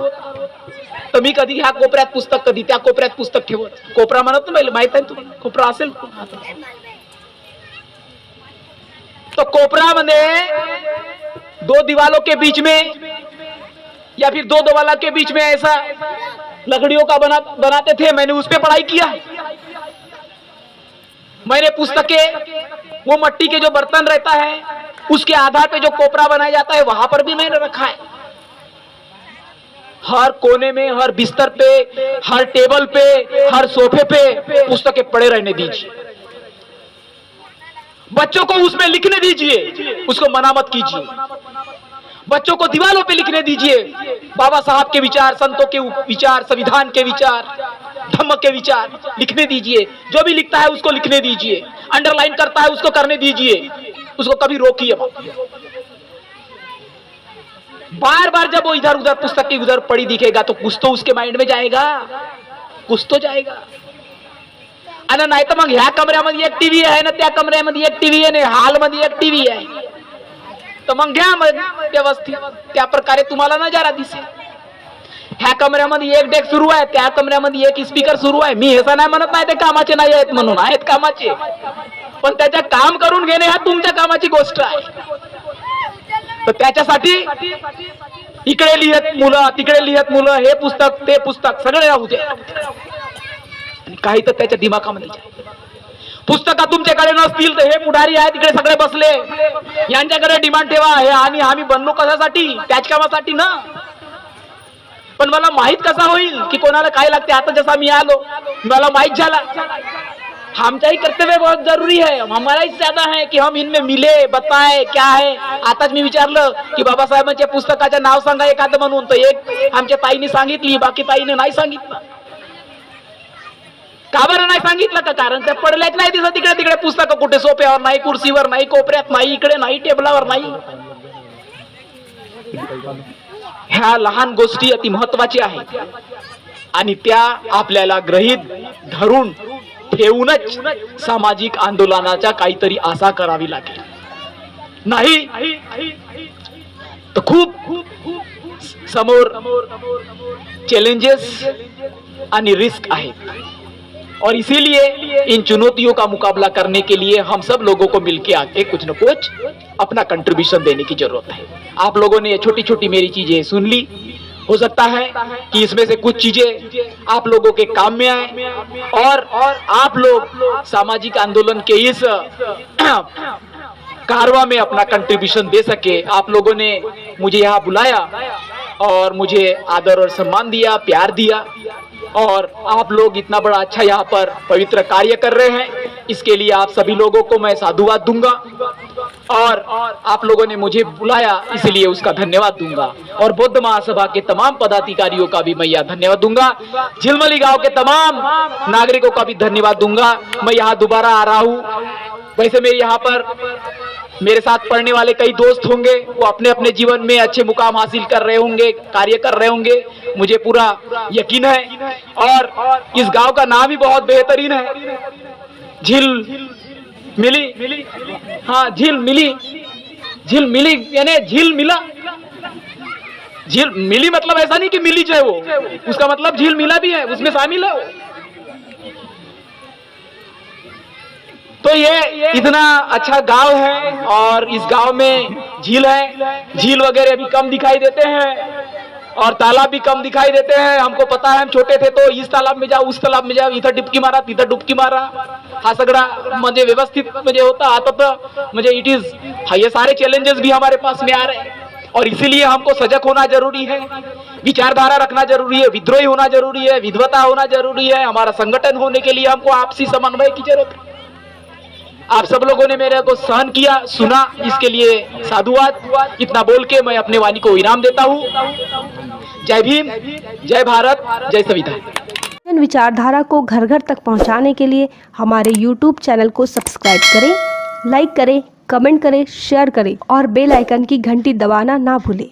तर मी कधी ह्या कोपऱ्यात पुस्तक, कधी त्या कोपऱ्यात पुस्तक ठेवत। कोपरा म्हणत नाही, माहित आहे तुम्हाला कोपरा असेल तो कोपरा में दो दीवालों के बीच में या फिर दो दीवालों के बीच में ऐसा लकड़ियों का बनाते थे। मैंने उस पे पढ़ाई किया है। मैंने पुस्तकें, वो मिट्टी के जो बर्तन रहता है उसके आधार पे जो कोपरा बनाया जाता है वहां पर भी मैंने रखा है। हर कोने में, हर बिस्तर पे, हर टेबल पे, हर सोफे पे पुस्तकें पड़े रहने दीजिए। बच्चों को उसमें लिखने दीजिए, उसको मना मत कीजिए। बच्चों को दीवारों पे लिखने दीजिए बाबा साहब के विचार, संतों के विचार, संविधान के विचार, धम्म के विचार लिखने दीजिए। जो भी लिखता है उसको लिखने दीजिए, अंडरलाइन करता है उसको करने दीजिए, उसको कभी रोकिए मत। बार बार जब वो इधर उधर पुस्तक की उधर पड़ी दिखेगा तो कुछ तो उसके माइंड में जाएगा, कुछ तो जाएगा। आणि नाही तर मग ह्या कमऱ्यामध्ये एक टीव्ही आहे ना, त्या कमऱ्यामध्ये एक टीव्ही आहे ना, हॉलमध्ये एक टीव्ही आहे, तर मग घ्या मग व्यवस्थित, त्या प्रकारे तुम्हाला नजारा दिसेल। ह्या कमऱ्यामध्ये एक डेस्क सुरू आहे, त्या कमऱ्यामध्ये एक स्पीकर सुरू आहे। मी हेसा नाही म्हणत नाही ते कामाचे नाही आहेत म्हणून, आहेत कामाचे, पण त्याच्या काम करून घेणे हा तुमच्या कामाची गोष्ट आहे। तर त्याच्यासाठी इकडे लिहित मुलं, तिकडे लिहित मुलं, हे पुस्तक ते पुस्तक सगळे राहू दे, काही तर त्याच्या दिमागामध्ये जाईल। पुस्तकं तुमच्याकडे नसतील तर हे पुढारी आहेत तिकडे सगळे बसले, यांच्याकडे डिमांड ठेवा। हे आणि आम्ही बनलो कशासाठी, त्याच कामासाठी ना। पण मला माहित कसा होईल की कोणाला काय लागते। आता जसा मी आलो, मला माहित झाला। हमचा ही कर्तव्य बहुत जरूरी है, हमारा ही ज्यादा है कि हम इनमें मिले, बताए क्या है। आताच मी विचारलं की बाबासाहेबांच्या पुस्तकाचं नाव सांगा एखादं म्हणून, तर एक आमच्या ताईने सांगितली, बाकी ताईने नाही सांगितलं। का बरं नाही सांगितलं का? कारण त्या पडल्याच नाही दिसत तिकडे तिकडे पुस्तकं, कुठे सोफ्यावर नाही, कुर्सीवर नाही, कोपऱ्यात नाही, इकडे नाही, टेबलावर नाही। ह्या लहान गोष्टी अति महत्वाच्या आहेत आणि त्या आपल्याला गृहीत धरून ठेवूनच सामाजिक आंदोलनाच्या काहीतरी आशा करावी लागेल. नाही तर खूप समोर चैलेंजेस आणि रिस्क आहेत. और इसीलिए इन चुनौतियों का मुकाबला करने के लिए हम सब लोगों को मिलके आके कुछ न कुछ अपना कंट्रीब्यूशन देने की जरूरत है. आप लोगों ने ये छोटी छोटी मेरी चीजें सुन ली. हो सकता है कि इसमें से कुछ चीजें आप लोगों के काम में आए और आप लोग सामाजिक आंदोलन के इस कारवां में अपना कंट्रीब्यूशन दे सके. आप लोगों ने मुझे यहाँ बुलाया और मुझे आदर और सम्मान दिया, प्यार दिया, और आप लोग इतना बड़ा अच्छा यहाँ पर पवित्र कार्य कर रहे हैं. इसके लिए आप सभी लोगों को मैं साधुवाद दूंगा और आप लोगों ने मुझे बुलाया इसलिए उसका धन्यवाद दूंगा. और बौद्ध महासभा के तमाम पदाधिकारियों का भी मैं यह धन्यवाद दूंगा. झिलमिली गांव के तमाम नागरिकों का भी धन्यवाद दूंगा. मैं यहाँ दोबारा आ रहा हूँ. वैसे मेरे यहाँ पर मेरे साथ पढ़ने वाले कई दोस्त होंगे, वो अपने अपने जीवन में अच्छे मुकाम हासिल कर रहे होंगे, कार्य कर रहे होंगे, मुझे पूरा यकीन है. और इस गांव का नाम ही बहुत बेहतरीन है, झील मिली. हाँ, झील मिली यानी झील मिला. झील मिली मतलब ऐसा नहीं कि मिली चाहे वो, उसका मतलब झील मिला भी है, उसमें शामिल है वो. तो ये इतना अच्छा गांव है और इस गांव में झील है. झील वगैरह अभी कम दिखाई देते हैं और तालाब भी कम दिखाई देते हैं. हमको पता है, हम छोटे थे तो इस तालाब में जाओ, उस तालाब में जाओ, इधर डुबकी मारा, तिधर डुबकी मारा, हा सगळा म्हणजे व्यवस्थित म्हणजे होता. आता तो म्हणजे इट इज ये सारे चैलेंजेस भी हमारे पास में आ रहे हैं और इसीलिए हमको सजग होना जरूरी है, विचारधारा रखना जरूरी है, विद्रोही होना जरूरी है, विद्वता होना जरूरी है. हमारा संगठन होने के लिए हमको आपसी समन्वय की जरूरत है. आप सब लोगों ने मेरे को सहन किया, सुना, इसके लिए साधुवाद. इतना बोल के मैं अपने वाणी को इनाम देता हूँ. जय भीम, जय भारत, जय संविधान. विचारधारा को घर घर तक पहुंचाने के लिए हमारे YouTube चैनल को सब्सक्राइब करें, लाइक करें, कमेंट करें, शेयर करें और बेल आइकन की घंटी दबाना ना भूलें.